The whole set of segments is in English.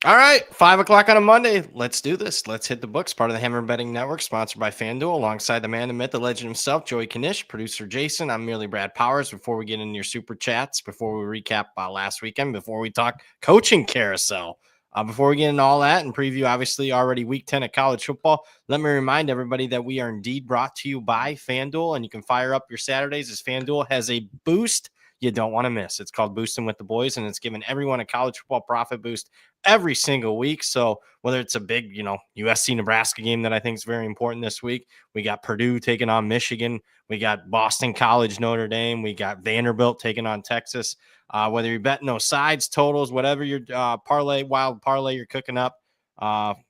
All right, 5 o'clock on a Monday. Let's do this. Let's hit the books. Part of the Hammer Betting Network, sponsored by FanDuel, alongside the man, the myth, the legend himself, Joey Knish, producer Jason. I'm merely Brad Powers. Before we get into your super chats, before we recap last weekend, before we talk coaching carousel, before we get into all that and preview, obviously, already week 10 of college football, let me remind everybody that we are indeed brought to you by FanDuel, and you can fire up your Saturdays as FanDuel has a boost you don't want to miss. It's called Boosting with the Boys, and it's giving everyone a college football profit boost every single week. So whether it's a big, USC Nebraska game that I think is very important this week, we got Purdue taking on Michigan, we got Boston College, Notre Dame, we got Vanderbilt taking on Texas. Whether you're betting those sides, totals, whatever your wild parlay you're cooking up,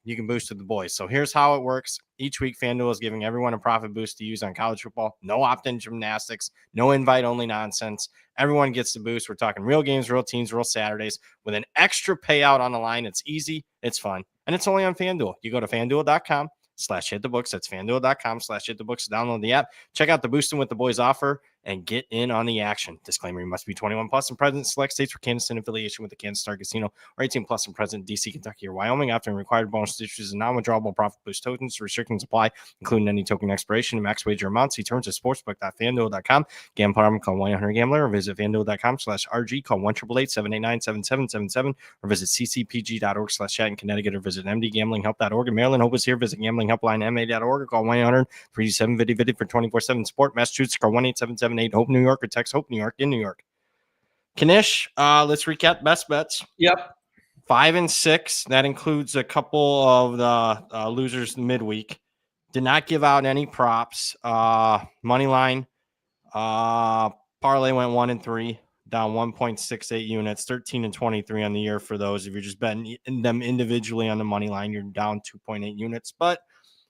you can boost with the boys. So here's how it works. Each week, FanDuel is giving everyone a profit boost to use on college football. No opt-in gymnastics, no invite-only nonsense. Everyone gets the boost. We're talking real games, real teams, real Saturdays with an extra payout on the line. It's easy, it's fun, and it's only on FanDuel. You go to FanDuel.com/hitthebooks. That's FanDuel.com/hitthebooks. Download the app. Check out the Boosting with the Boys offer and get in on the action. Disclaimer, you must be 21 plus and present in select states for Kansas in affiliation with the Kansas Star Casino, or 18 plus and present in D.C., Kentucky, or Wyoming. After required bonus issues and non-withdrawable profit boost tokens, restrictions apply, including any token expiration and max wager amounts. See terms at sportsbook.fanduel.com. Gambling problem, call 1-800-GAMBLER or visit fanduel.com/RG. Call 1-888-789-7777 or visit ccpg.org/chat in Connecticut or visit mdgamblinghelp.org. In Maryland, Hope is here. Visit gamblinghelpline.ma.org or call 1-800-327-5050 for 24/7 support. Massachusetts, call 1-877-8-HOPE New York or text HOPE New York in New York. Knish, let's recap best bets. Yep. 5 and 6. That includes a couple of the losers midweek. Did not give out any props. Money line. Parlay went 1 and 3, down 1.68 units, 13 and 23 on the year for those. If you're just betting them individually on the money line, you're down 2.8 units. But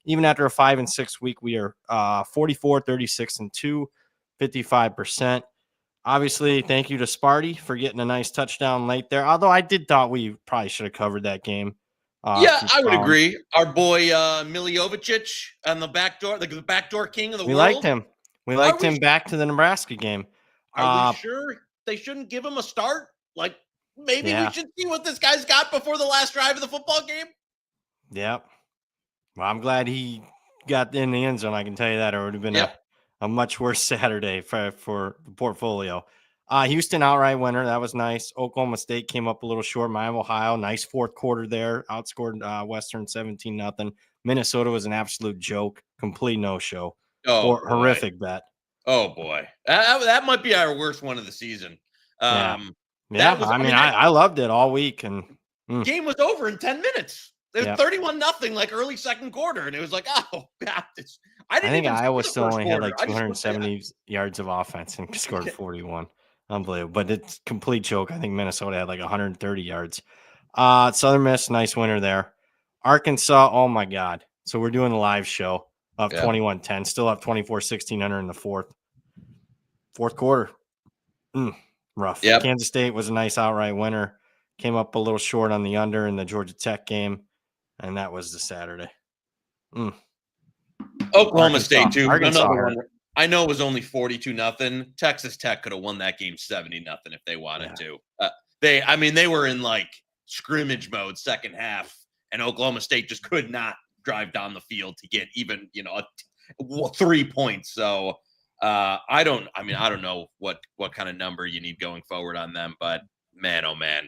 even after a 5 and 6 week, we are 44, 36 and 2, 55%. Obviously, thank you to Sparty for getting a nice touchdown late there. Although I did thought we probably should have covered that game. I would agree. Our boy Miljovic on the backdoor, the backdoor king of the world. We liked him. We liked him back to the Nebraska game. Are we sure they shouldn't give him a start? Like, maybe we should see what this guy's got before the last drive of the football game? Yep. Well, I'm glad he got in the end zone. I can tell you that. Or it would have been a much worse Saturday for the portfolio. Houston outright winner. That was nice. Oklahoma State came up a little short. Miami, Ohio, nice fourth quarter there. Outscored Western 17-0. Minnesota was an absolute joke. Complete no-show. Horrific bet. Oh, boy. That might be our worst one of the season. I loved it all week. And game was over in 10 minutes. It was 31-0, like early second quarter. And it was like, oh, Baptist. I think Iowa still only had like 270 yards of offense and scored 41. Unbelievable. But it's complete joke. I think Minnesota had like 130 yards. Southern Miss, nice winner there. Arkansas, oh my God. So we're doing a live show of 21-10. Still up 24-16 in the fourth quarter. Rough. Yep. Kansas State was a nice outright winner. Came up a little short on the under in the Georgia Tech game. And that was the Saturday. Oklahoma State, too. Arkansas I know it was only 42-0. Texas Tech could have won that game 70-0 if they wanted to. They were in like scrimmage mode second half, and Oklahoma State just could not drive down the field to get even 3 points. So I don't know what kind of number you need going forward on them, but man, oh man.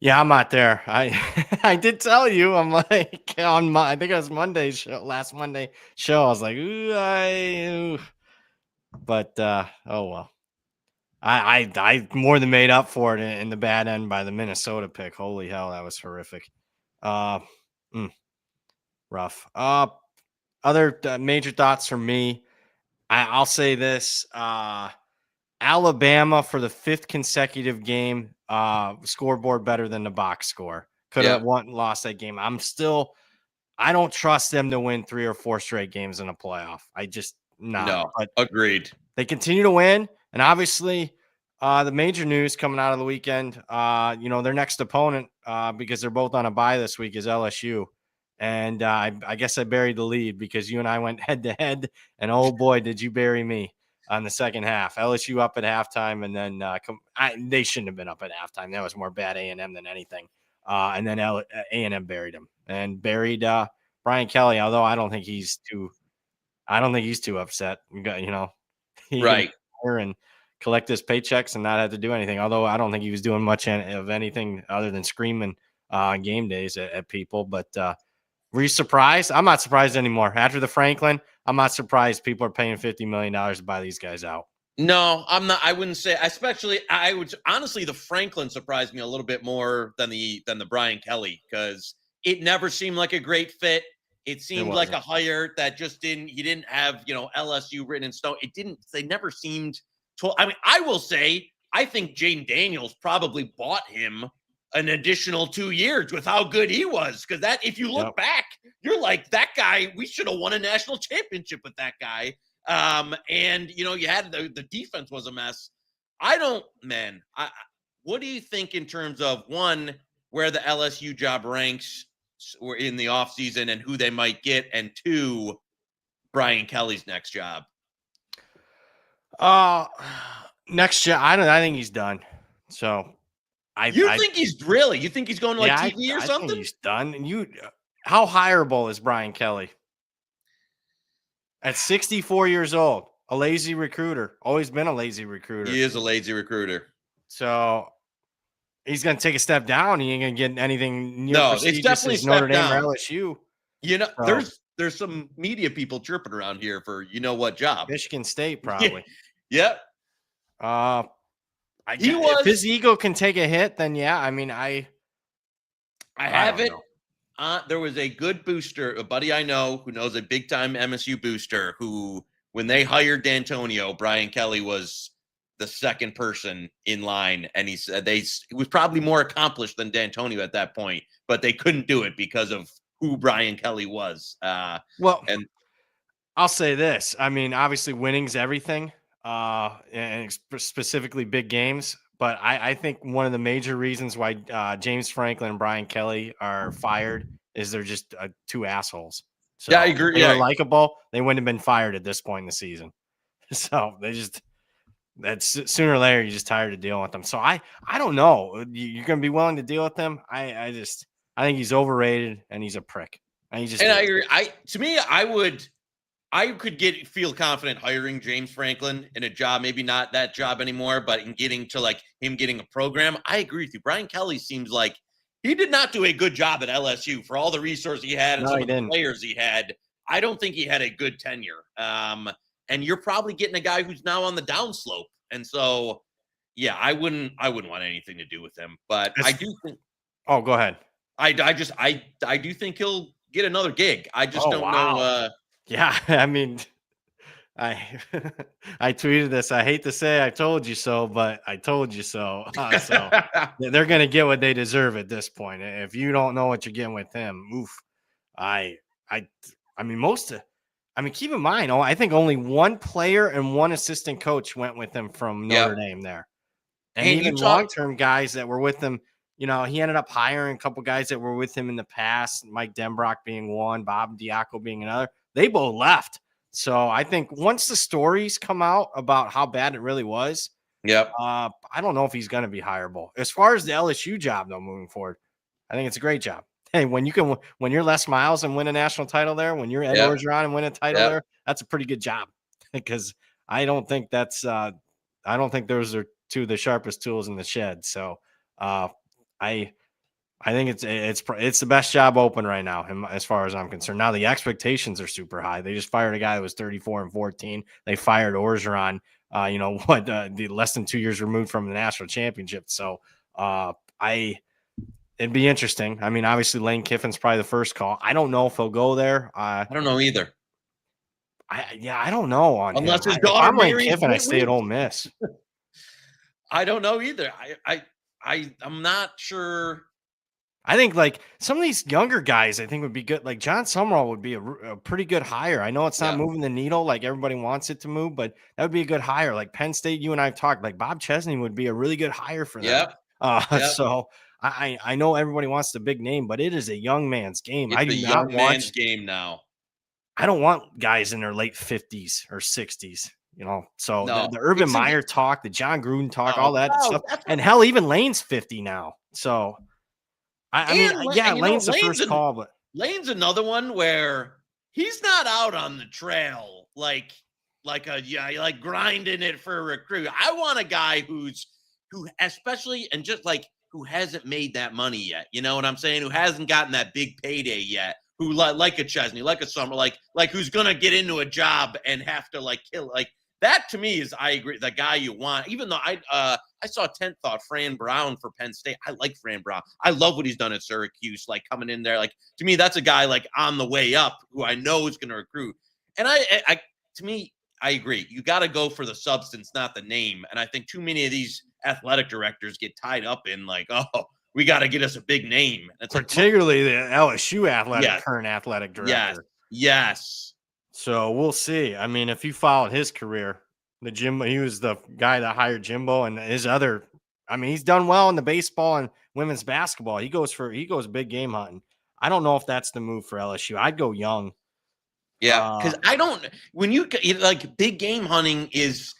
Yeah, I'm not there. I did tell you. I'm like I think it was last Monday show. I was like, ooh. But oh well. I more than made up for it in the bad end by the Minnesota pick. Holy hell, that was horrific. Rough. Other major thoughts from me. I'll say this. Alabama for the 5th consecutive game, scoreboard better than the box score. Could have lost that game. I don't trust them to win 3 or 4 straight games in a playoff. I just no. But agreed. They continue to win, and obviously, the major news coming out of the weekend, their next opponent, because they're both on a bye this week, is LSU. And I guess I buried the lead because you and I went head to head, and oh boy, did you bury me. on the second half. LSU up at halftime, and then they shouldn't have been up at halftime. That was more bad A&M than anything. And then A&M buried him and buried Brian Kelly. Although I don't think he's too upset. He can Right. retire and collect his paychecks and not have to do anything. Although I don't think he was doing much of anything other than screaming on game days at people. But were you surprised? I'm not surprised anymore. After the Franklin, I'm not surprised people are paying $50 million to buy these guys out. No, I'm not. I wouldn't say. Especially, I would honestly, the Franklin surprised me a little bit more than the Brian Kelly, because it never seemed like a great fit. It seemed like a hire that just didn't. He didn't have LSU written in stone. It didn't. They never seemed to. I mean, I will say, I think Jane Daniels probably bought him an additional 2 years with how good he was. Because that, if you look back, you're like, that guy. We should have won a national championship with that guy. And you had the defense was a mess. What do you think in terms of, one, where the LSU job ranks in the offseason and who they might get, and two, Brian Kelly's next job? Next job, I think he's done. So you think he's going to TV or something? I think he's done. And how hireable is Brian Kelly? At 64 years old, a lazy recruiter. Always been a lazy recruiter. He is a lazy recruiter. So he's going to take a step down. He ain't going to get anything near prestigious as Notre Dame or LSU. There's some media people chirping around here for what job? Michigan State, probably. Yep. If his ego can take a hit, then yeah. I mean, I have it. There was a good booster, a buddy I know who knows a big-time MSU booster, who, when they hired D'Antonio, Brian Kelly was the second person in line, and he said he was probably more accomplished than D'Antonio at that point, but they couldn't do it because of who Brian Kelly was. And I'll say this. I mean, obviously winning's everything, and specifically big games. But I think one of the major reasons why James Franklin and Brian Kelly are fired is they're just two assholes. So yeah, I agree. They're likable. They wouldn't have been fired at this point in the season. So that's sooner or later, you're just tired of dealing with them. So I don't know. You're going to be willing to deal with him. I think he's overrated and he's a prick. I agree. I could feel confident hiring James Franklin in a job, maybe not that job anymore, but in getting to him getting a program. I agree with you. Brian Kelly seems like he did not do a good job at LSU for all the resources he had and some of the players he had. I don't think he had a good tenure. And you're probably getting a guy who's now on the downslope. And so, yeah, I wouldn't want anything to do with him. But I do think. Oh, go ahead. I do think he'll get another gig. I just don't know. Yeah, I mean, I tweeted this. I hate to say I told you so, but I told you so. So they're going to get what they deserve at this point. If you don't know what you're getting with him, oof. Keep in mind, I think only one player and one assistant coach went with him from Notre Dame there. And even long-term guys that were with him, he ended up hiring a couple guys that were with him in the past, Mike Denbrock being one, Bob Diaco being another. They both left. So I think once the stories come out about how bad it really was, I don't know if he's going to be hireable. As far as the LSU job, though, moving forward, I think it's a great job. Hey, when you're Les Miles and win a national title there, when you're Ed Orgeron and win a title there, that's a pretty good job. Because I don't think those are two of the sharpest tools in the shed. So I think it's the best job open right now, as far as I'm concerned. Now the expectations are super high. They just fired a guy that was 34-14. They fired Orgeron, the less than 2 years removed from the national championship. So it'd be interesting. I mean, obviously Lane Kiffin's probably the first call. I don't know if he'll go there. I don't know either. I don't know on unless him. His daughter I'm Lane Kiffin. I stay at Ole Miss. I don't know either. I'm not sure. I think some of these younger guys, I think would be good. Like John Summerall would be a pretty good hire. I know it's not moving the needle like everybody wants it to move, but that would be a good hire. Like Penn State, you and I have talked. Like Bob Chesney would be a really good hire for them. So I know everybody wants the big name, but it is a young man's game. It's a young man's game now. I don't want guys in their late 50s or 60s. So No, the Urban Meyer talk, the John Gruden talk, Oh, all that no, stuff. that's And hell, even Lane's 50 now. So, I mean, And yeah, and, Lane's the first call, but Lane's another one where he's not out on the trail like grinding it for a recruit. I want a guy who especially and just like who hasn't made that money yet. You know what I'm saying? Who hasn't gotten that big payday yet? Who like a Chesney, like a Summer, like who's gonna get into a job and have to like kill like that to me is I agree the guy you want. Even though I saw 10th thought Fran Brown for Penn State. I like Fran Brown. I love what he's done at Syracuse, like coming in there. Like to me, that's a guy like on the way up who I know is going to recruit. And to me, I agree. You got to go for the substance, not the name. And I think too many of these athletic directors get tied up in like, oh, we got to get us a big name. It's particularly the LSU current athletic director. Yes. So we'll see. I mean, if you followed his career, he was the guy that hired Jimbo and his other. I mean, he's done well in the baseball and women's basketball. He goes big game hunting. I don't know if that's the move for LSU. I'd go young. Yeah, because when you like big game hunting is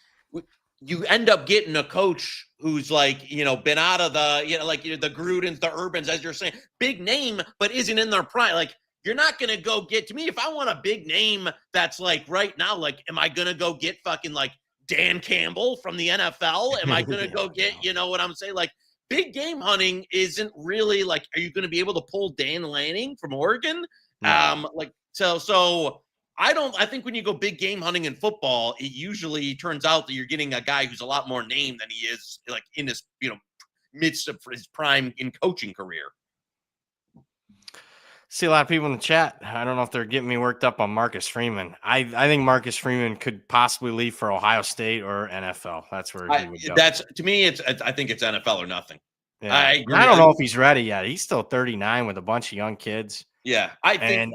you end up getting a coach who's like, been out of the, the Grudens, the Urbans, as you're saying, big name, but isn't in their prime. Like, you're not going to go get, to me, if I want a big name that's like right now, like, am I going to go get fucking like Dan Campbell from the NFL? Am I going to go get, you know what I'm saying? Like, big game hunting isn't really like, are you going to be able to pull Dan Lanning from Oregon? No. So I think when you go big game hunting in football, it usually turns out that you're getting a guy who's a lot more named than he is like in his, midst of his prime in coaching career. See a lot of people in the chat. I don't know if they're getting me worked up on Marcus Freeman. I think Marcus Freeman could possibly leave for Ohio State or NFL. That's where he would go. That's to me. I think it's NFL or nothing. Yeah. I don't know if he's ready yet. He's still 39 with a bunch of young kids. Yeah, I'm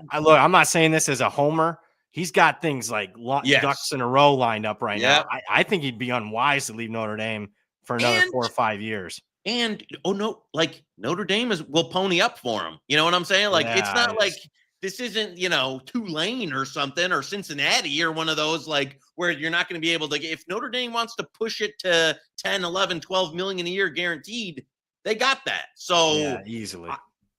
not saying this as a homer. He's got things like ducks in a row lined up right now. I think he'd be unwise to leave Notre Dame for another 4 or 5 years. And Notre Dame will pony up for him. You know what I'm saying? Like it's not like this isn't Tulane or something or Cincinnati or one of those like where you're not going to be able to. If Notre Dame wants to push it to 10, 11, 12 million a year guaranteed, they got that. So easily.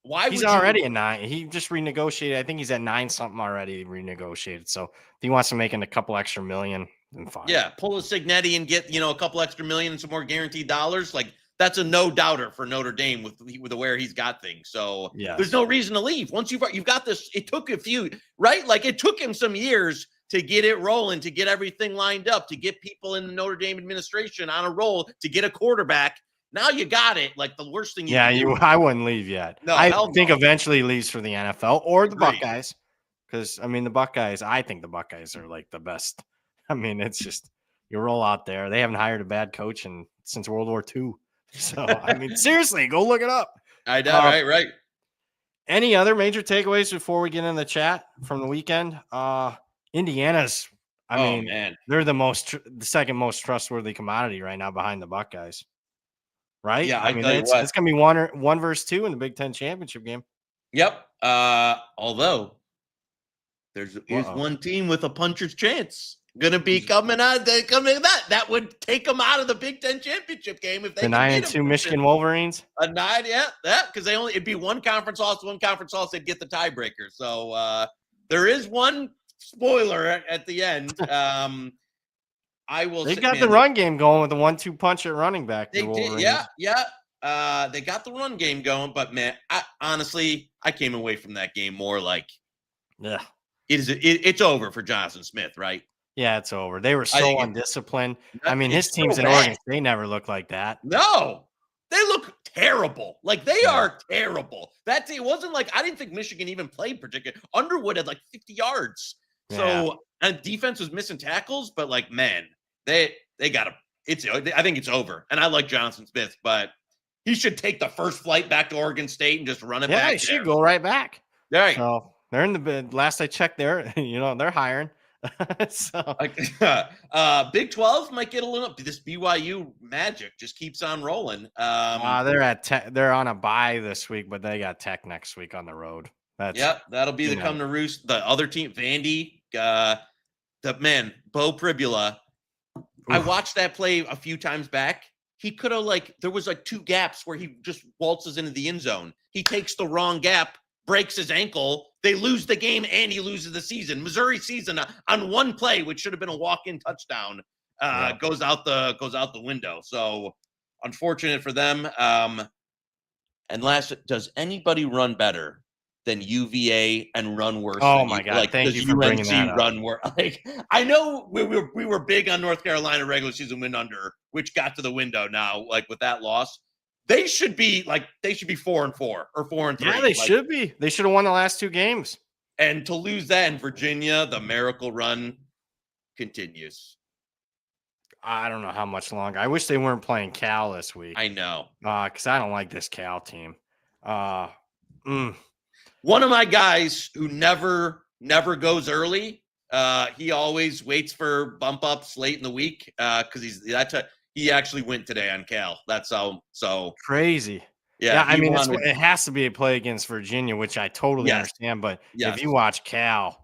Why he's already at 9? He just renegotiated. I think he's at 9 something already renegotiated. So if he wants to make a couple extra million, then fine. Yeah, pull a Signetti and get a couple extra million and some more guaranteed dollars. Like that's a no doubter for Notre Dame with where he's got things. So there's no reason to leave. Once you've got this, it took a few right. Like it took him some years to get it rolling, to get everything lined up, to get people in the Notre Dame administration on a roll, to get a quarterback. Now you got it. Like the worst thing. I wouldn't leave yet. No, I think eventually he leaves for the NFL or the Buckeyes. Because I think the Buckeyes are like the best. I mean, it's just you roll out there. They haven't hired a bad coach since World War II. So I mean, seriously, go look it up. I know, right. Any other major takeaways before we get in the chat from the weekend? Indiana's. Man, they're the second most trustworthy commodity right now behind the Buckeyes. Right? Yeah, I mean, it's going to be 1 versus 2 in the Big Ten championship game. Yep. Although there's one team with a puncher's chance going to be coming out. That would take them out of the Big Ten championship game if they. The 9-2 Michigan Wolverines. A 9, because it'd be one conference loss. They'd get the tiebreaker. So there is one spoiler at the end. They got the run game going with the 1-2 punch at running back. They did, yeah. They got the run game going, but man, honestly, I came away from that game more like, it's over for Jonathan Smith, right? Yeah, it's over. They were so undisciplined. I mean, his teams in Oregon, they never look like that. No, they look terrible. Like they are terrible. It wasn't like I didn't think Michigan even played particularly. Underwood had like 50 yards. So and defense was missing tackles, but like, man, they got to. I think it's over. And I like Jonathan Smith, but he should take the first flight back to Oregon State and just run it back. Yeah, he should go right back. Right. So they're in the bid. Last I checked, they're hiring. So Big 12 might get a little. This BYU magic just keeps on rolling. They're on a bye this week, but they got Tech next week on the road. That'll be the come to roost. The other team, Vandy, Bo Pribula, I watched that play a few times back. He could have there was 2 gaps where he just waltzes into the end zone. He takes the wrong gap, breaks his ankle. They lose the game and he loses the season. Missouri season on one play, which should have been a walk-in touchdown, goes out the window. So unfortunate for them. And last, does anybody run better than UVA and run worse? Oh my God! Thank you for bringing that up. Run worse? I know we were big on North Carolina regular season win under, which got to the window now. With that loss, they should be 4-4 or 4-3. Yeah, they should be. They should have won the last 2 games. And to lose that in Virginia, the miracle run continues. I don't know how much longer. I wish they weren't playing Cal this week. I know. Because I don't like this Cal team. One of my guys who never goes early. He always waits for bump ups late in the week because he actually went today on Cal. That's so crazy. Yeah, I mean, it has to be a play against Virginia, which I totally understand. But if you watch Cal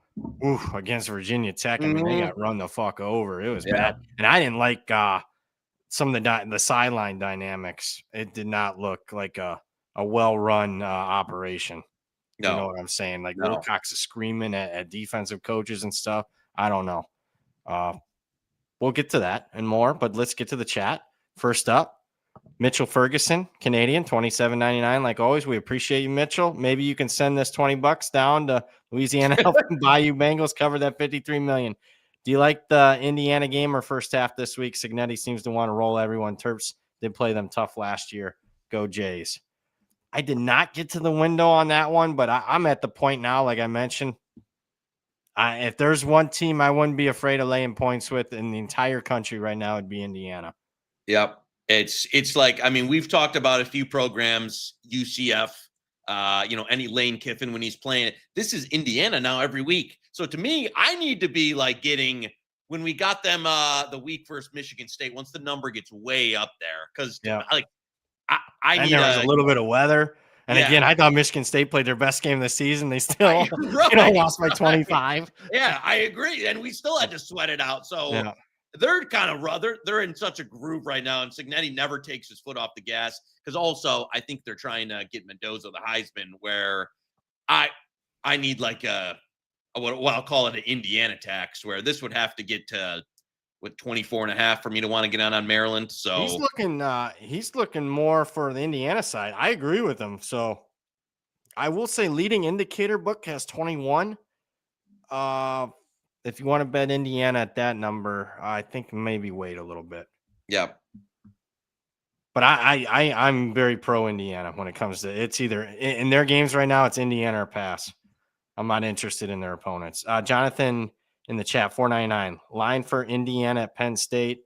against Virginia Tech, I mean, they got run the fuck over. It was bad, and I didn't like some of the sideline dynamics. It did not look like a well-run operation. No. You know what I'm saying? Wilcox is screaming at defensive coaches and stuff. I don't know. We'll get to that and more, but let's get to the chat. First up, Mitchell Ferguson, Canadian, $27.99. Like always, we appreciate you, Mitchell. Maybe you can send this $20 down to Louisiana, help Bayou Bengals cover that $53 million. Do you like the Indiana game or first half this week? Signetti seems to want to roll everyone. Terps did play them tough last year. Go Jays. I did not get to the window on that one, but I'm at the point now, like I mentioned, if there's one team I wouldn't be afraid of laying points with in the entire country right now, it'd be Indiana. Yep. It's we've talked about a few programs, UCF, any Lane Kiffin when he's playing. This is Indiana now every week. So to me, I need to be getting when we got them the week versus Michigan State, once the number gets way up there. Because I need there was a little bit of weather. And again, I thought Michigan State played their best game of the season. They still lost by 25. Yeah, I agree. And we still had to sweat it out. So they're kind of they're in such a groove right now. And Signetti never takes his foot off the gas. Because also, I think they're trying to get Mendoza the Heisman, where I need what I'll call it an Indiana tax, where this would have to get to 24.5 for me to want to get on Maryland. So he's looking more for the Indiana side. I agree with him. So I will say leading indicator book has 21. If you want to bet Indiana at that number, I think maybe wait a little bit. Yeah. But I'm very pro Indiana when it comes to it's either in their games right now, it's Indiana or pass. I'm not interested in their opponents. Jonathan in the chat, $4.99. Line for Indiana at Penn State.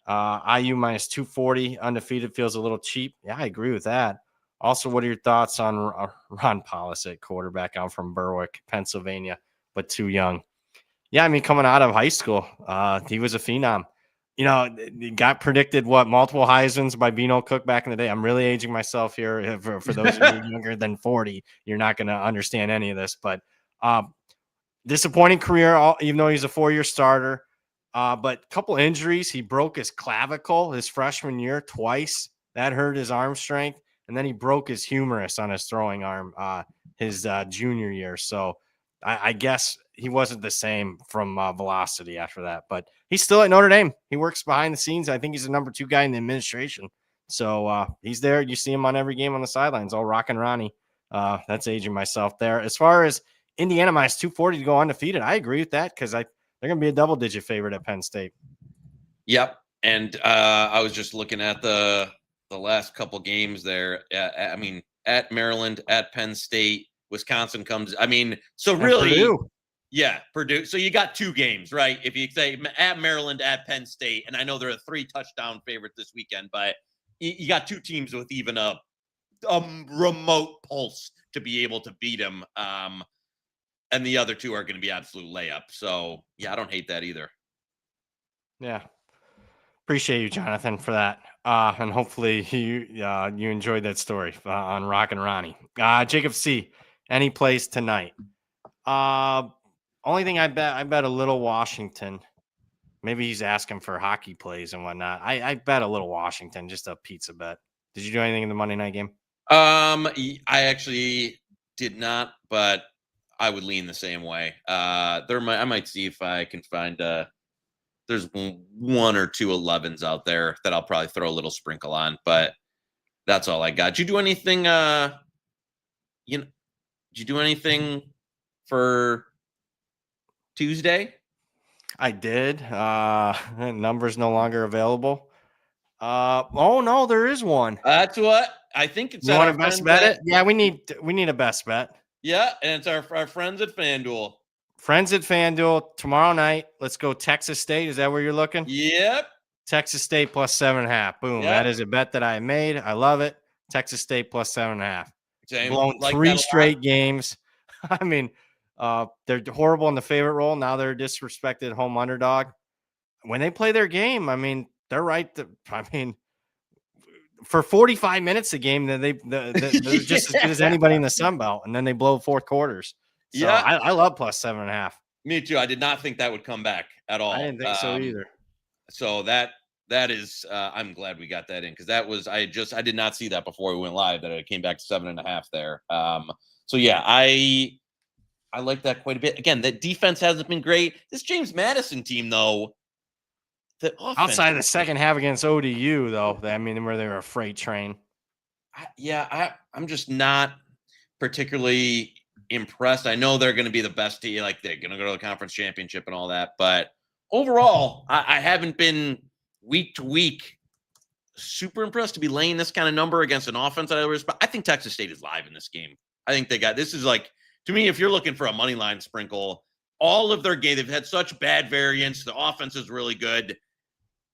IU minus 240. Undefeated feels a little cheap. Yeah, I agree with that. Also, what are your thoughts on Ron Pollis at quarterback? I'm from Berwick, Pennsylvania, but too young. Yeah, I mean, coming out of high school, he was a phenom. He got predicted multiple Heismans by Beano Cook back in the day. I'm really aging myself here. For those of you younger than 40, you're not going to understand any of this, but disappointing career, even though he's a 4-year starter. But a couple injuries. He broke his clavicle his freshman year twice. That hurt his arm strength. And then he broke his humerus on his throwing arm his junior year. So I guess he wasn't the same from velocity after that. But he's still at Notre Dame. He works behind the scenes. I think he's the number 2 guy in the administration. So he's there. You see him on every game on the sidelines, all rockin' Ronnie. That's aging myself there. As far as Indiana minus 240 to go undefeated, I agree with that because they're going to be a double-digit favorite at Penn State. Yep, and I was just looking at the last couple games there. At Maryland, at Penn State, Wisconsin comes. So really, Purdue. Yeah, Purdue. So you got 2 games, right? If you say at Maryland, at Penn State, and I know they're a 3-touchdown favorite this weekend, but you got 2 teams with even a remote pulse to be able to beat them. And the other 2 are going to be absolute layup. So, yeah, I don't hate that either. Yeah. Appreciate you, Jonathan, for that. And hopefully you enjoyed that story on Rockin' Ronnie. Jacob C., any plays tonight? Only thing I bet a little Washington. Maybe he's asking for hockey plays and whatnot. I bet a little Washington, just a pizza bet. Did you do anything in the Monday night game? I actually did not, but I would lean the same way. I might see if I can find there's one or two 11s out there that I'll probably throw a little sprinkle on, but that's all I got. Did you do anything? Did you do anything for Tuesday? I did. Numbers no longer available. Oh no, there is one. That's what I think. It's You want to best bet it? Yeah, we need a best bet. Yeah, and it's our friends at FanDuel. Friends at FanDuel tomorrow night. Let's go Texas State. Is that where you're looking? Yep. Texas State plus 7.5. Boom. Yep. That is a bet that I made. I love it. Texas State plus 7.5. Blown like 3 straight games. I mean, they're horrible in the favorite role. Now they're disrespected home underdog. When they play their game, I mean, they're right. For 45 minutes a game, they're just as good as anybody in the Sun Belt, and then they blow fourth quarters. So yeah, I love plus 7.5. Me too. I did not think that would come back at all. I didn't think so either. So that is I'm glad we got that in, because that was I did not see that before we went live, that it came back to 7.5 there. So yeah, I like that quite a bit. Again, the defense hasn't been great. This James Madison team, though, outside of the second half against ODU, though, I mean, where they were a freight train. I'm just not particularly impressed. I know they're going to be the best team, like they're going to go to the conference championship and all that, but overall, I haven't been week to week super impressed to be laying this kind of number against an offense that I respect. I think Texas State is live in this game. I think this is like, to me, if you're looking for a money line sprinkle, all of their game, they've had such bad variance. The offense is really good.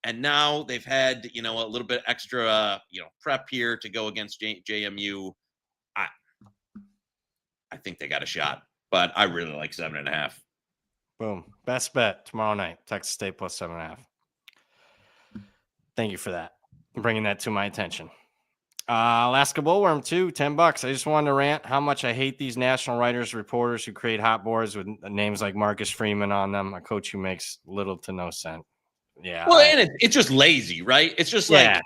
And now they've had, a little bit extra, prep here to go against JMU. I think they got a shot, but I really like 7.5. Boom. Best bet tomorrow night, Texas State plus 7.5. Thank you for that. Bringing that to my attention. Alaska Bullworm too, $10. I just wanted to rant how much I hate these national writers, reporters who create hot boards with names like Marcus Freeman on them, a coach who makes little to no sense. Yeah. Well, and it's just lazy, right? It's just like,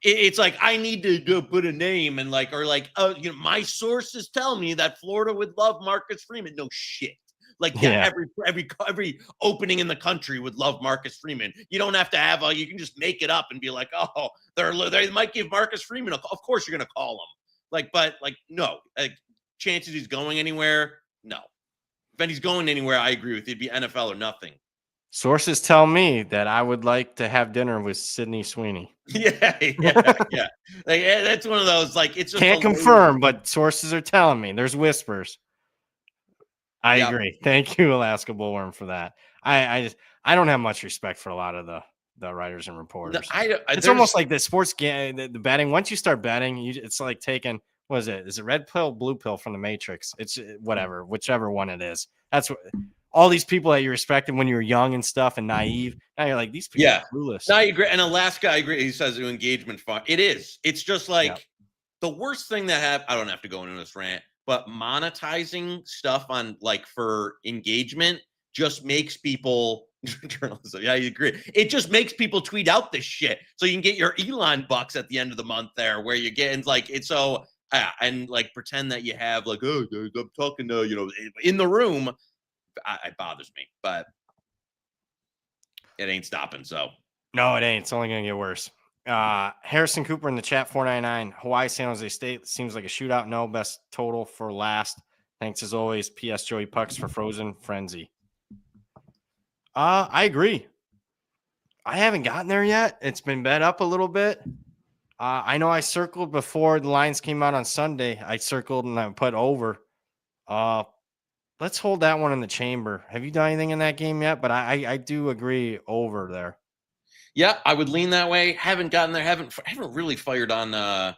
it's like, I need to go put a name and my sources tell me that Florida would love Marcus Freeman. No shit. Every opening in the country would love Marcus Freeman. You don't have to have you can just make it up and be like, oh, they might give Marcus Freeman. Of course you're going to call him. No. Chances he's going anywhere? No. If he's going anywhere, I agree with you. It'd be NFL or nothing. Sources tell me that I would like to have dinner with Sydney Sweeney. Yeah. That's one of those, it's just can't confirm, but sources are telling me. There's whispers. I agree. Thank you, Alaska Bullworm, for that. I don't have much respect for a lot of the writers and reporters. It's almost like the sports game, the betting. Once you start betting, it's like taking, what is it? Is it red pill, blue pill from the Matrix? It's whichever one it is. That's what all these people that you respected when you were young and stuff and naive. Now you're like, these people are clueless. No, I agree. And Alaska, I agree. He says engagement fund. It is. It's just the worst thing that happened. I don't have to go into this rant, but monetizing stuff on for engagement just makes people journalism. Yeah, I agree. It just makes people tweet out this shit. So you can get your Elon bucks at the end of the month there, where you're getting it's so and pretend that you have I'm talking to in the room. It bothers me, but it ain't stopping. So no, it ain't. It's only gonna get worse. Harrison Cooper in the chat, 499. Hawaii San Jose State seems like a shootout. No, best total for last. Thanks as always. P.S. Joey Pucks for Frozen Frenzy. I agree. I haven't gotten there yet. It's been bet up a little bit. I know I circled before the lines came out on Sunday. I circled and I put over. Let's hold that one in the chamber. Have you done anything in that game yet? But I do agree over there. Yeah, I would lean that way. Haven't gotten there. Haven't really fired on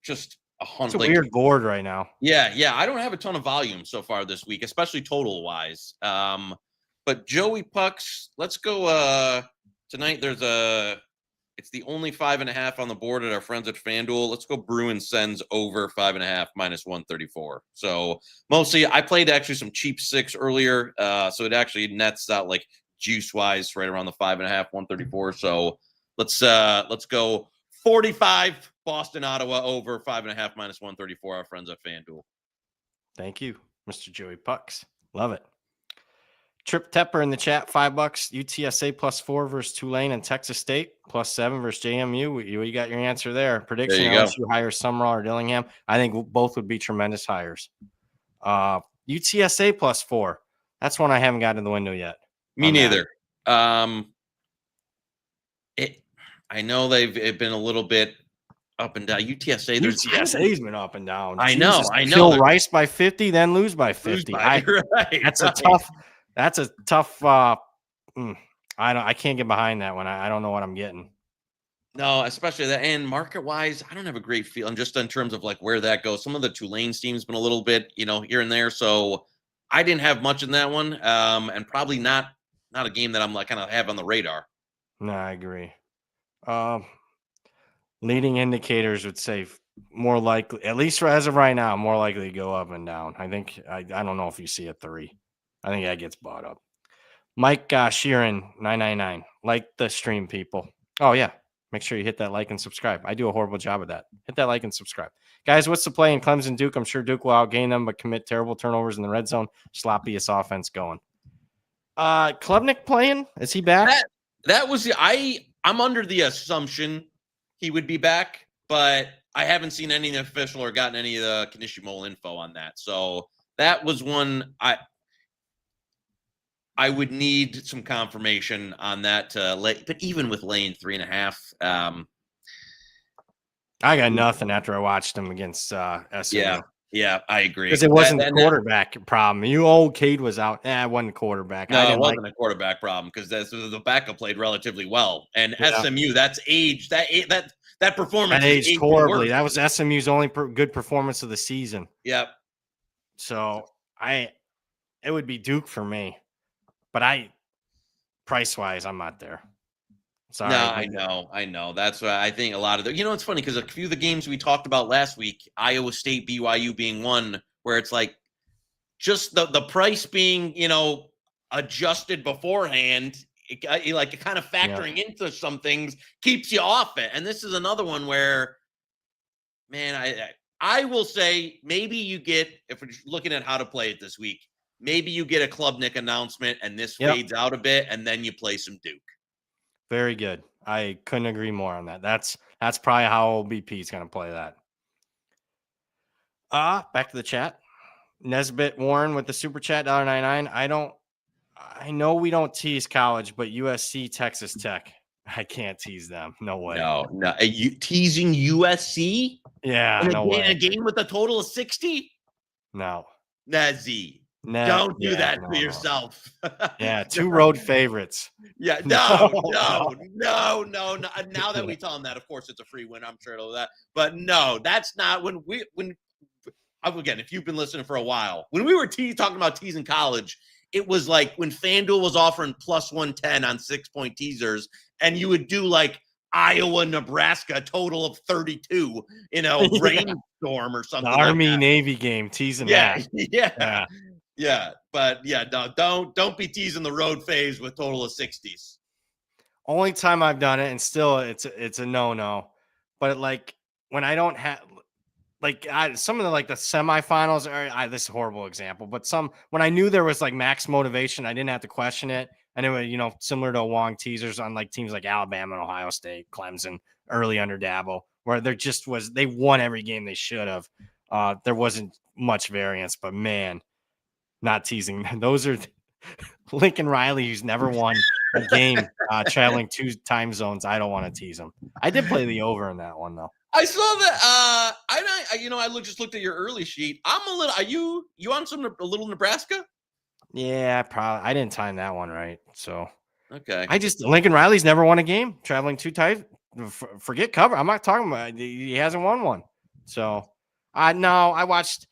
just 100. It's a weird board right now. Yeah. I don't have a ton of volume so far this week, especially total wise. But Joey Pucks, let's go tonight. It's the only 5.5 on the board at our friends at FanDuel. Let's go Bruins Sens over 5.5 minus 134. So mostly I played actually some cheap 6 earlier. So it actually nets out juice wise, right around the 5.5, 134. So let's go 45 Boston, Ottawa over 5.5 minus 134. Our friends at FanDuel. Thank you, Mr. Joey Pucks. Love it. Trip Tepper in the chat, $5. UTSA +4 versus Tulane and Texas State +7 versus JMU. You got your answer there. Prediction: LSU hires Summerall or Dillingham. I think both would be tremendous hires. UTSA +4. That's one I haven't got in the window yet. Me neither. I know they've been a little bit up and down. UTSA's been up and down. I know. Kill Rice by 50, then lose by 50. That's a tough. I can't get behind that one. I don't know what I'm getting. No, especially that. And market wise, I don't have a great feeling just in terms of like where that goes. Some of the Tulane team's been a little bit, here and there. So I didn't have much in that one. And probably not a game that I'm like kind of have on the radar. No, I agree. Leading indicators would say more likely, at least as of right now, more likely to go up and down. I think I don't know if you see a 3. I think that gets bought up. Mike Sheeran 999. Like the stream, people. Oh yeah, make sure you hit that like and subscribe. I do a horrible job of that. Hit that like and subscribe, guys. What's the play in Clemson Duke? I'm sure Duke will outgain them, but commit terrible turnovers in the red zone. Sloppiest offense going. Klubnik playing? Is he back? That was I'm under the assumption he would be back, but I haven't seen any official or gotten any of the Kanishimole info on that. So that was one I would need some confirmation on that but even with laying 3.5, I got nothing after I watched him against SMU. Yeah, I agree. Because it wasn't the quarterback problem. Cade was out. It wasn't a quarterback. No, it wasn't a quarterback problem because the backup played relatively well. And SMU, that's age. That performance aged horribly. That was SMU's only good performance of the season. Yep. So it would be Duke for me. But price-wise, I'm not there. Sorry. No, I know. That's why I think a lot of the, it's funny because a few of the games we talked about last week, Iowa State, BYU being one, where it's like just the price being, adjusted beforehand, like kind of factoring into some things keeps you off it. And this is another one where, man, I will say maybe you get, if we're looking at how to play it this week, maybe you get a Klubnik announcement and this fades out a bit and then you play some Duke. Very good. I couldn't agree more on that. That's probably how BP is going to play that. Back to the chat. Nesbitt Warren with the super chat $1.99. I know we don't tease college, but USC, Texas Tech, I can't tease them. No way. No. Are you teasing USC? Yeah, in a game with a total of 60? No. Nazi. Don't do that to yourself. Yeah, 2 road favorites. Yeah, no. Now that we tell them that, of course, it's a free win. I'm sure it'll that. But no, that's not again, if you've been listening for a while, when we were talking about teasing college, it was like when FanDuel was offering +110 on 6-point teasers, and you would do like Iowa, Nebraska, total of 32, rainstorm or something. The Army-Navy game, teasing that. Yeah, but no, don't be teasing the road phase with total of 60s. Only time I've done it, and still it's a no. But like when I don't have some of the the semifinals are this is a horrible example, but when I knew there was like max motivation, I didn't have to question it. And it was similar to Wong teasers on like teams like Alabama and Ohio State, Clemson, early under Dabo, where there just was they won every game they should have. There wasn't much variance, but man. Not teasing. Those are Lincoln Riley, who's never won a game traveling 2 time zones. I don't want to tease him. I did play the over in that one though. I saw that. I just looked at your early sheet. I'm a little. Are you on a little Nebraska? Yeah, probably. I didn't time that one right. So okay. Lincoln Riley's never won a game traveling 2 times. Forget cover. I'm not talking about. He hasn't won one. So no, I watched.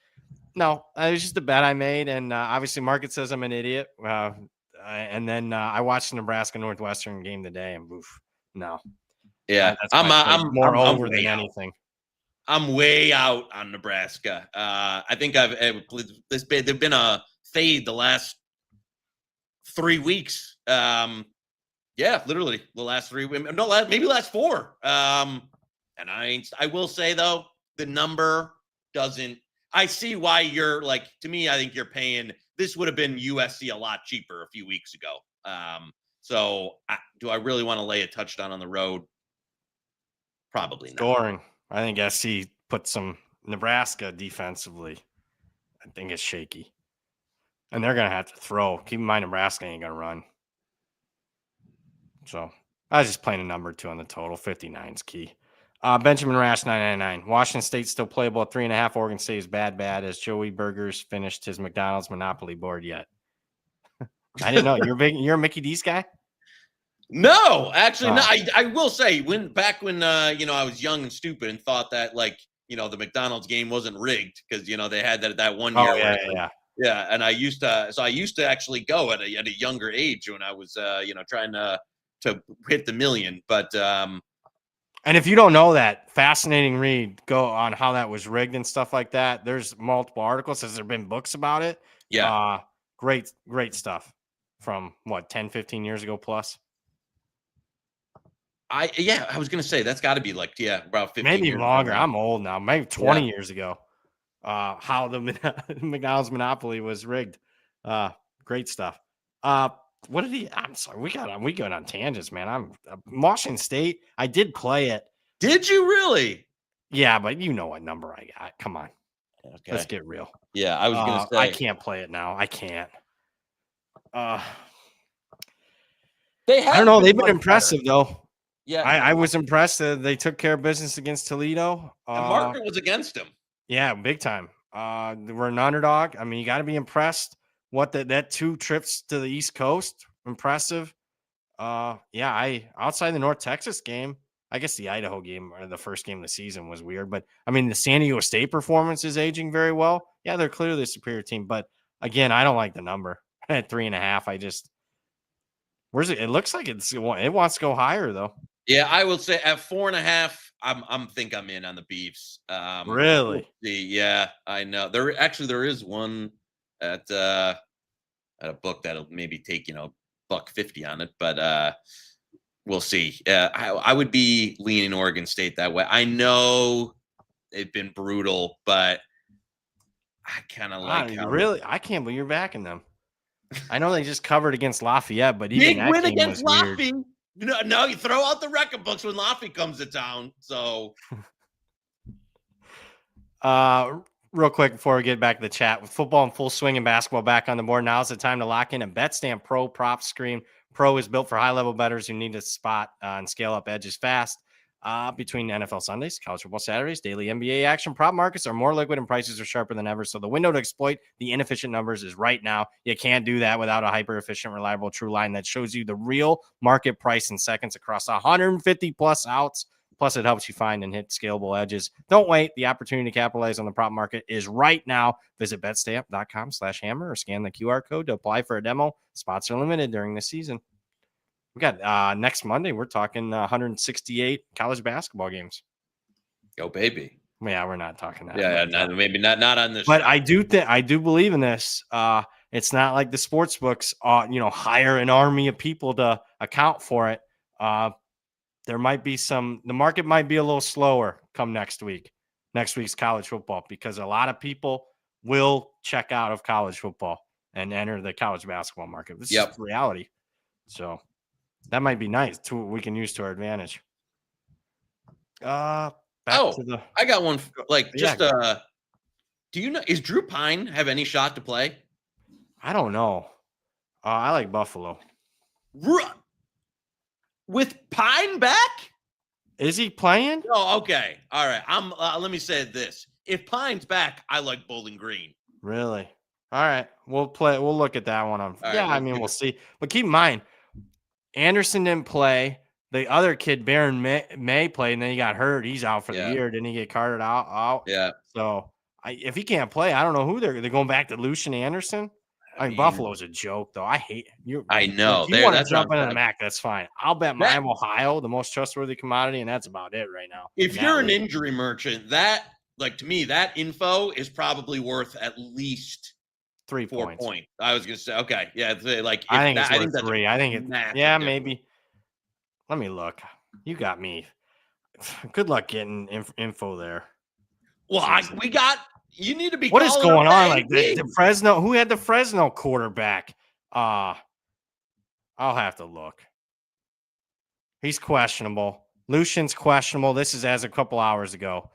No, it was just a bet I made, and obviously market says I'm an idiot. And then I watched the Nebraska Northwestern game today, and oof, no. Yeah, I'm more over than anything. I'm way out on Nebraska. I think they've been a fade the last 3 weeks. Yeah, literally the last 3 women. No, maybe last 4. And I will say though, the number doesn't. I see why you're like. To me, I think you're paying. This would have been USC a lot cheaper a few weeks ago. Do I really want to lay a touchdown on the road? Probably not. Scoring. I think SC put some Nebraska defensively. I think it's shaky. And they're going to have to throw. Keep in mind, Nebraska ain't going to run. So I was just playing a number 2 on the total. 59 is key. Benjamin Rash, 999. Washington State still playable at 3.5. Oregon State is bad. As Joey Burgers finished his McDonald's Monopoly board yet. I didn't know. You're a Mickey D's guy? No, actually, no. I will say back when I was young and stupid and thought that the McDonald's game wasn't rigged because they had that one year. Yeah. And I used to actually go at a younger age when I was trying to hit the million. But and if you don't know that, fascinating read. Go on how that was rigged and stuff like that. There's multiple articles. Has there been books about it? Yeah. Great stuff from 10, 15 years ago plus. I was gonna say that's got to be about 15 maybe years longer. ago. I'm old now. Maybe 20 years ago. How the McDonald's Monopoly was rigged. Great stuff. What did he? I'm sorry. We got on tangents, man. I'm Washington State. I did play it. Did you really? Yeah, but you know what number I got. Come on. Okay. Let's get real. Yeah, I was gonna say I can't play it now. I can't. I don't know. They've been impressive though. Yeah, I was impressed that they took care of business against Toledo. The market was against them. Yeah, big time. They were an underdog. I mean, you got to be impressed. That 2 trips to the East Coast, impressive. Outside the North Texas game, I guess the Idaho game or the first game of the season was weird, but I mean the San Diego State performance is aging very well. Yeah, they're clearly the superior team, but again, I don't like the number at 3.5. Where's it? It looks like it wants to go higher though. Yeah, I will say at 4.5, I'm in on the Beefs. Really? Yeah, I know. There is one at a book that'll maybe take $150 on it, but we'll see. I would be leaning Oregon State that way. I know they've been brutal, but I kind of like really. I can't believe you're backing them. I know they just covered against Lafayette, but even that win game against was Lafayette. weird. No, you throw out the record books when Lafayette comes to town. So, real quick before we get back to the chat, with football in full swing and basketball back on the board, now's the time to lock in a BetStamp Pro prop screen. Pro is built for high-level bettors who need to spot and scale up edges fast. Between NFL Sundays, college football Saturdays, daily NBA action, prop markets are more liquid and prices are sharper than ever. So the window to exploit the inefficient numbers is right now. You can't do that without a hyper-efficient, reliable, true line that shows you the real market price in seconds across 150 plus outs. Plus, it helps you find and hit scalable edges. Don't wait. The opportunity to capitalize on the prop market is right now. Visit betstamp.com/hammer or scan the QR code to apply for a demo. Spots are limited during the season. We got next Monday. We're talking 168 college basketball games. Go baby! Yeah, we're not talking that. Yeah, maybe not on this. But I do believe in this. It's not like the sports books, hire an army of people to account for it. There might be the market might be a little slower come next week's college football, because a lot of people will check out of college football and enter the college basketball market. This is reality. So that might be nice too. We can use to our advantage. I got one. Do you know, is Drew Pine have any shot to play? I don't know. I like Buffalo. With Pine back? Is he playing? Oh, okay. All right. Let me say this. If Pine's back, I like Bowling Green. Really? All right. We'll look at that one. We'll see. But keep in mind, Anderson didn't play. The other kid, Baron May played, and then he got hurt. He's out for the year. Didn't he get carted out? Yeah. So if he can't play, I don't know who they're going back to. Lucian Anderson? I mean, Buffalo's a joke, though. I hate you. I know. If you want to jump into the MAC, that's fine. I'll bet Miami, Ohio, the most trustworthy commodity, and that's about it right now. If you're an injury merchant, to me, that info is probably worth at least 3 4 points. point. I was gonna say, okay, yeah, like I think it's I worth think 3. I think massive yeah, difference. maybe. Let me look. You got me. Good luck getting info there. Well, we got. You need to be. What is calling going up on? the Like the Fresno? Who had the Fresno quarterback? I'll have to look. He's questionable. Lucian's questionable. This is as a couple hours ago.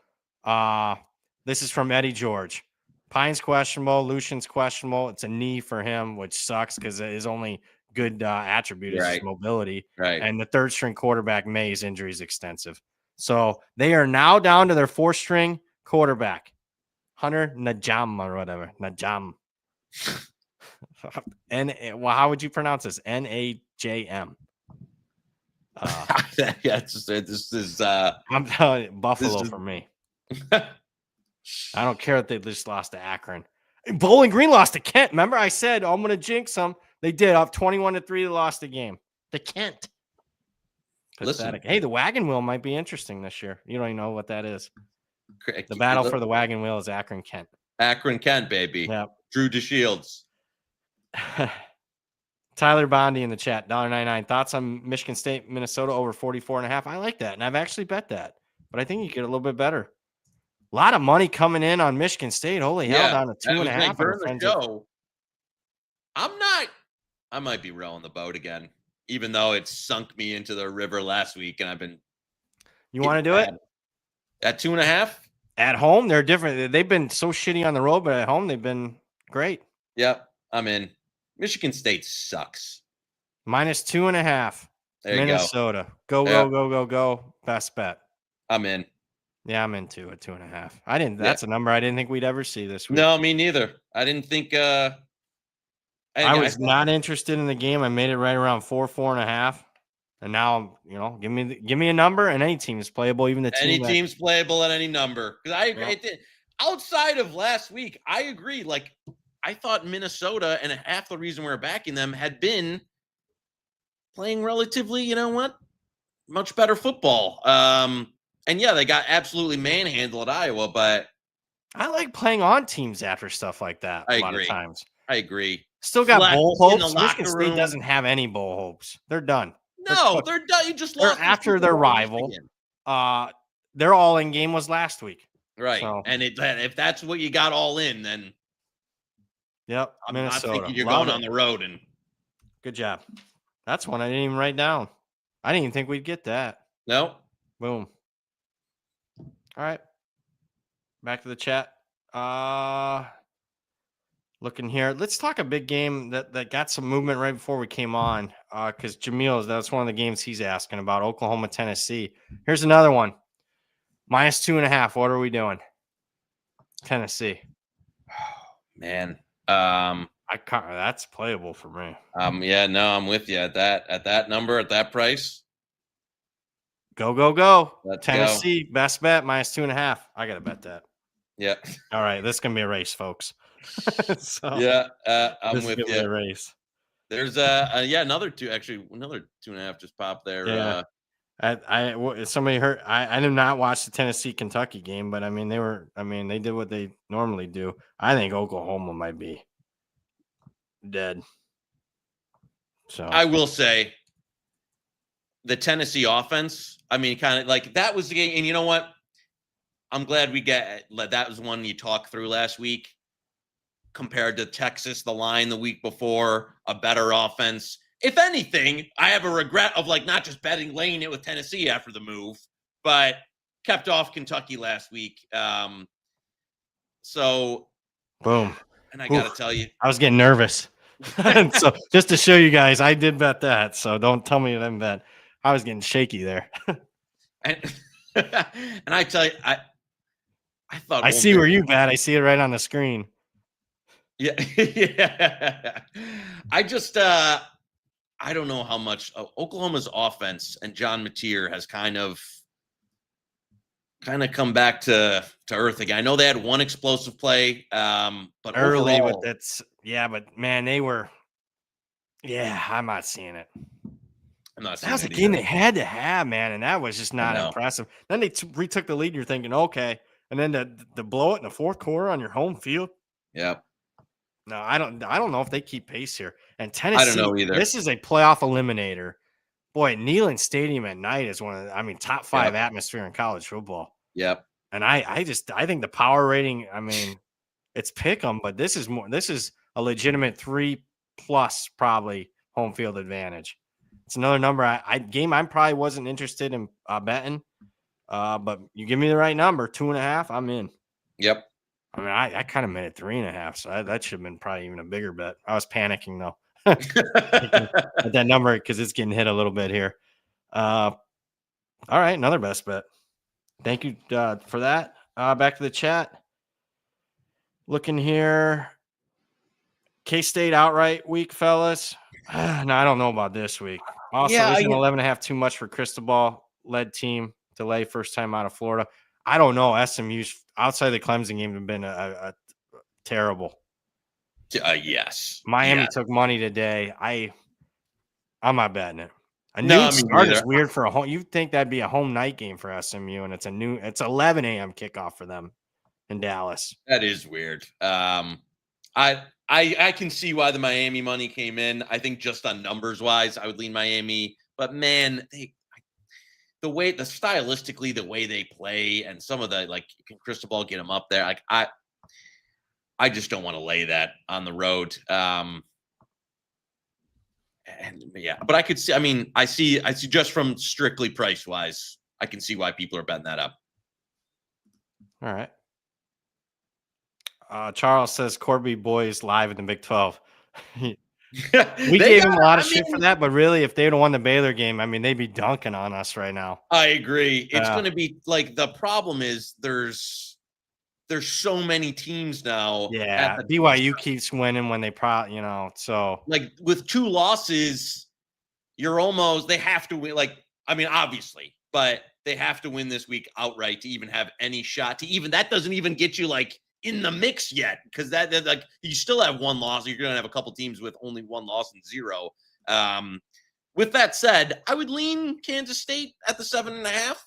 This is from Eddie George. Pine's questionable. Lucian's questionable. It's a knee for him, which sucks because his only good attribute is his mobility. Right. And the third string quarterback, May's injury is extensive. So they are now down to their 4th string quarterback, Hunter Najam or whatever. Najam. Well, how would you pronounce this? Najm. Yeah, this is. I'm telling you, Buffalo for me. I don't care that they just lost to Akron. Bowling Green lost to Kent. Remember, I said I'm going to jinx them. They did. Up 21-3. They lost the game to Kent. Pathetic. Listen, hey, the wagon wheel might be interesting this year. You don't even know what that is. The battle for the wagon wheel is Akron Kent. Akron Kent, baby. Yeah. Drew DeShields. Tyler Bondi in the chat, $1.99. Thoughts on Michigan State, Minnesota over 44.5? I like that, and I've actually bet that, but I think you get a little bit better. A lot of money coming in on Michigan State. Holy hell, down to 2.5. During the show, I might be rowing the boat again, even though it sunk me into the river last week, and I've been. You want to do it at 2.5 at home? They're different. They've been so shitty on the road, but at home they've been great. Yep, I'm in. Michigan State sucks. -2.5. Minnesota. Go. Best bet. I'm in. Yeah, I'm into at 2.5. That's a number I didn't think we'd ever see this week. No, me neither. I didn't think I was not interested in the game. I made it right around 4.5. And now, give me a number, and any team is playable, even the team. Any team's playable at any number. Because I agree. Outside of last week, I agree. Like, I thought Minnesota, and half the reason we were backing them, had been playing relatively, much better football. And yeah, they got absolutely manhandled at Iowa, but I like playing on teams after stuff like that. A lot of times. I agree. Still got bowl hopes. Michigan State doesn't have any bowl hopes. They're done. No, they're done. You just lost after their rival. Their all-in game was last week. Right. So. And if that's what you got all in, then yep, Minnesota. I'm thinking you're going on the road. And good job. That's one I didn't even write down. I didn't even think we'd get that. No. Boom. All right. Back to the chat. Looking here. Let's talk a big game that got some movement right before we came on. Because Jamil, that's one of the games he's asking about. Oklahoma, Tennessee. Here's another one. -2.5. What are we doing? Tennessee. Man. That's playable for me. Yeah, no, I'm with you at that number, at that price. Go. Tennessee, best bet, -2.5. I got to bet that. Yeah. All right. This is going to be a race, folks. Yeah, I'm with you. A race. There's another 2.5 just popped there. Yeah. Somebody heard. I did not watch the Tennessee Kentucky game, but they did what they normally do. I think Oklahoma might be dead. So I will say the Tennessee offense, kind of like that was the game. And you know what? I'm glad that was one you talked through last week compared to Texas, the line the week before, a better offense. If anything, I have a regret of not just laying it with Tennessee after the move, but kept off Kentucky last week. So boom. And I got to tell you, I was getting nervous. So just to show you guys, I did bet that. So don't tell me I didn't bet. I was getting shaky there. and I tell you, I thought I see where you bet. I see it right on the screen. Yeah. Yeah. I just I don't know how much Oklahoma's offense and John Mateer has kind of come back to earth again. I know they had one explosive play, but early, overall, but man, they were. Yeah, I'm not seeing it. I'm not. That was a game they had to have, man, and that was just not impressive. Then they retook the lead, and you're thinking, okay, and then to blow it in the fourth quarter on your home field. Yeah. No, I don't know if they keep pace here. And I don't Tennessee, know either. this is a playoff eliminator. Boy, Neyland Stadium at night is one of the, top 5 atmosphere in college football. Yep. And I think the power rating, it's pick 'em, but this is a legitimate 3+ probably home field advantage. It's another number I probably wasn't interested in betting. But you give me the right number, 2.5, I'm in. Yep. I kind of made it 3.5, so that should have been probably even a bigger bet. I was panicking though at that number because it's getting hit a little bit here. All right, another best bet. Thank you for that. Back to the chat. Looking here. K-State outright week, fellas. No, I don't know about this week. Also, isn't 11.5 too much for Cristobal led team to lay first time out of Florida? I don't know. SMU's outside the Clemson game have been a terrible. Yes. Miami took money today. I'm not betting it. A No, noon start is weird for a home. You'd think that'd be a home night game for SMU, and it's 11 a.m. kickoff for them in Dallas. That is weird. I can see why the Miami money came in. I think just on numbers wise, I would lean Miami. But man, stylistically, the way they play, and some of the can Cristobal get them up there? Like I just don't want to lay that on the road. But I could see. I see just from strictly price wise, I can see why people are betting that up. All right. Charles says Corby boys live in the Big 12. We gave him a lot of shit for that, but really, if they would have won the Baylor game, they'd be dunking on us right now. I agree. It's going to be the problem is there's so many teams now. Yeah, BYU keeps winning when they so with 2 losses, they have to win. Obviously, but they have to win this week outright to even have any shot to even. That doesn't even get you in the mix yet, because that you still have 1 loss. You're going to have a couple teams with only 1 loss and 0. With that said, I would lean Kansas State at the 7.5.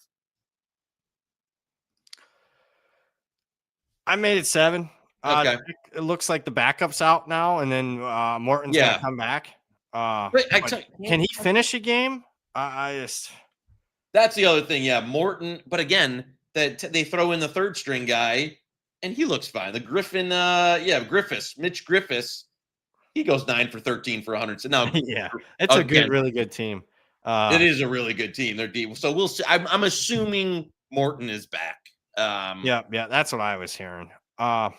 I made it 7. Okay. It looks like the backup's out now, and then Morton's going to come back. Can he finish a game? That's the other thing. Yeah, Morton. But again, they throw in the 3rd string guy, and he looks fine. The Griffin, Mitch Griffiths, he goes 9 for 13 for 100. So now, it's a really good team. It is a really good team. They're deep. So we'll see. I'm assuming Morton is back. That's what I was hearing. I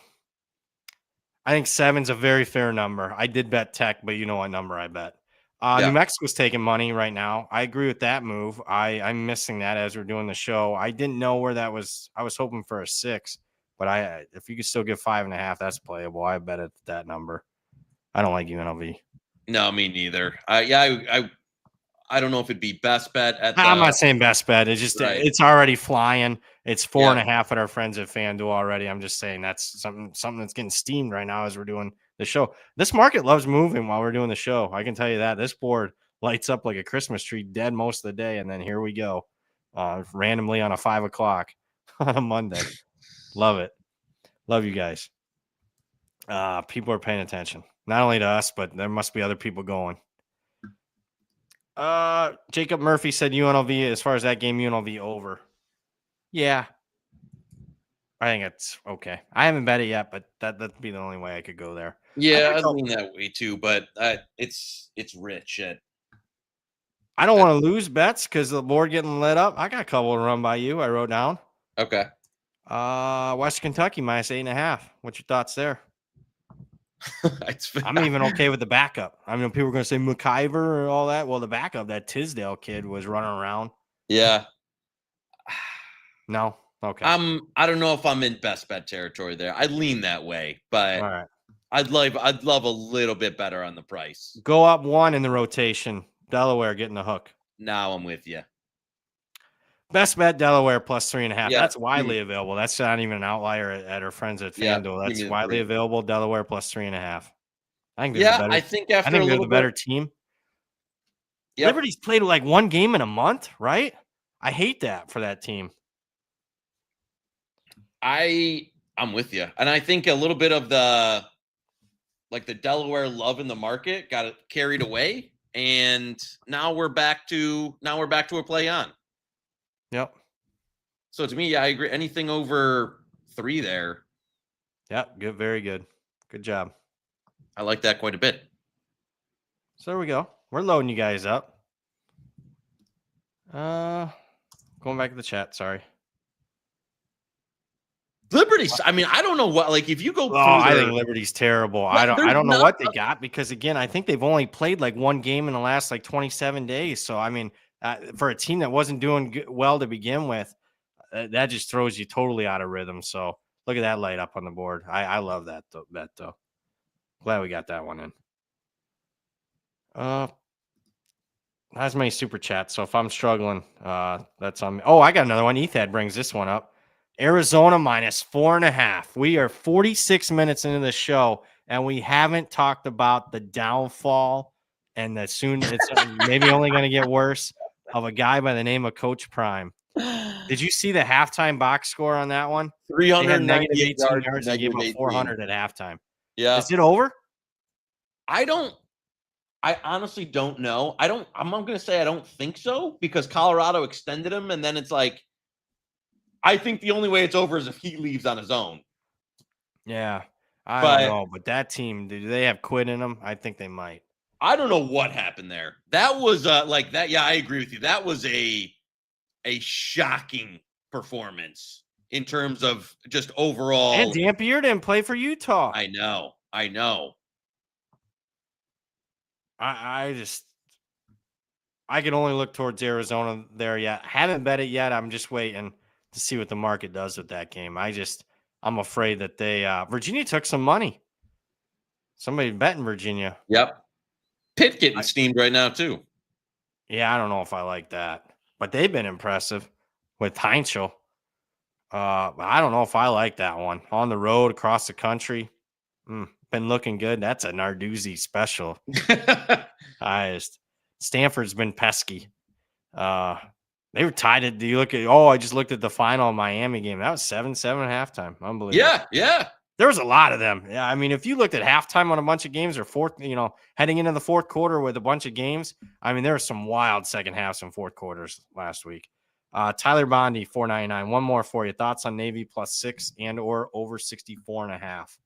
think 7's a very fair number. I did bet Tech, but you know what number I bet. New Mexico's taking money right now. I agree with that move. I'm missing that as we're doing the show. I didn't know where that was. I was hoping for a 6. But if you could still give 5.5, that's playable. I bet at that number. I don't like UNLV. No, me neither. I don't know if it'd be best bet at. I'm not saying best bet. It's just it's already flying. It's 4.5 at our friends at FanDuel already. I'm just saying that's something that's getting steamed right now as we're doing the show. This market loves moving while we're doing the show. I can tell you that. This board lights up like a Christmas tree, dead most of the day, and then here we go, randomly on a 5 o'clock on a Monday. Love it. Love you guys. People are paying attention. Not only to us, but there must be other people going. Jacob Murphy said UNLV, as far as that game, UNLV over. Yeah. I think it's okay. I haven't bet it yet, but that'd be the only way I could go there. Yeah, I'd lean that way too, but it's rich. I don't want to lose bets because the board getting lit up. I got a couple to run by you. I wrote down. Okay. West Kentucky minus 8.5. What's your thoughts there? I'm even okay with the backup. People are going to say McIver or all that. Well, the backup, that Tisdale kid, was running around. Yeah. No. Okay. I don't know if I'm in best bet territory there. I lean that way, but all right. I'd love a little bit better on the price. Go up 1 in the rotation. Delaware getting the hook. Now I'm with you. Best bet Delaware plus 3.5. Yeah. That's widely available. That's not even an outlier at our friends at FanDuel. That's widely available. Delaware plus 3.5. I think they're the better team. Yep. Liberty's played 1 game in a month, right? I hate that for that team. I'm with you, and I think a little bit of the like the Delaware love in the market got it carried away, and now we're back to a play on. Yep. So to me, yeah, I agree. Anything over 3 there. Yep. Good. Very good. Good job. I like that quite a bit. So there we go. We're loading you guys up. Going back to the chat. Sorry. Liberty. I mean, I don't know what. Like, if you go through, I think Liberty's terrible. I don't know what they not- got because again, I think they've only played like one game in the last like 27 days. So I mean, for a team that wasn't doing well to begin with, that just throws you totally out of rhythm. So look at that light up on the board. I love that though. Glad we got that one in. Not as many super chats. So if I'm struggling, that's on me. Oh, I got another one. Ethad brings this one up. Arizona -4.5. We are 46 minutes into the show, and we haven't talked about the downfall and that soon it's maybe only going to get worse of a guy by the name of Coach Prime. Did you see the halftime box score on that one? They had negative 18 yards and gave up 400 at halftime. Yeah. Is it over? I honestly don't know. I'm going to say I don't think so because Colorado extended him, and then it's like, I think the only way it's over is if he leaves on his own. Yeah, I don't know, but that team, do they have quit in them? I think they might. I don't know what happened there. That was like that. Yeah, I agree with you. That was a shocking performance in terms of just overall. And Dampier didn't play for Utah. I know. I can only look towards Arizona there yet. Haven't bet it yet. I'm just waiting to see what the market does with that game. I'm afraid that Virginia took some money. Somebody betting Virginia. Yep. Pitt getting steamed right now too. Yeah, I don't know if I like that, but they've been impressive with Heinzel. But I don't know if I like that one. On the road, across the country. Been looking good. That's a Narduzzi special. Stanford's been pesky. They were tied at. Do you look at? Oh, I just looked at the final Miami game. That was 7-7 at halftime. Unbelievable. Yeah. There was a lot of them. Yeah, I mean, if you looked at halftime on a bunch of games or heading into the fourth quarter with a bunch of games, I mean, there were some wild second halves and fourth quarters last week. Tyler Bondi, $4.99. One more for you. Thoughts on Navy +6 and or over 64.5?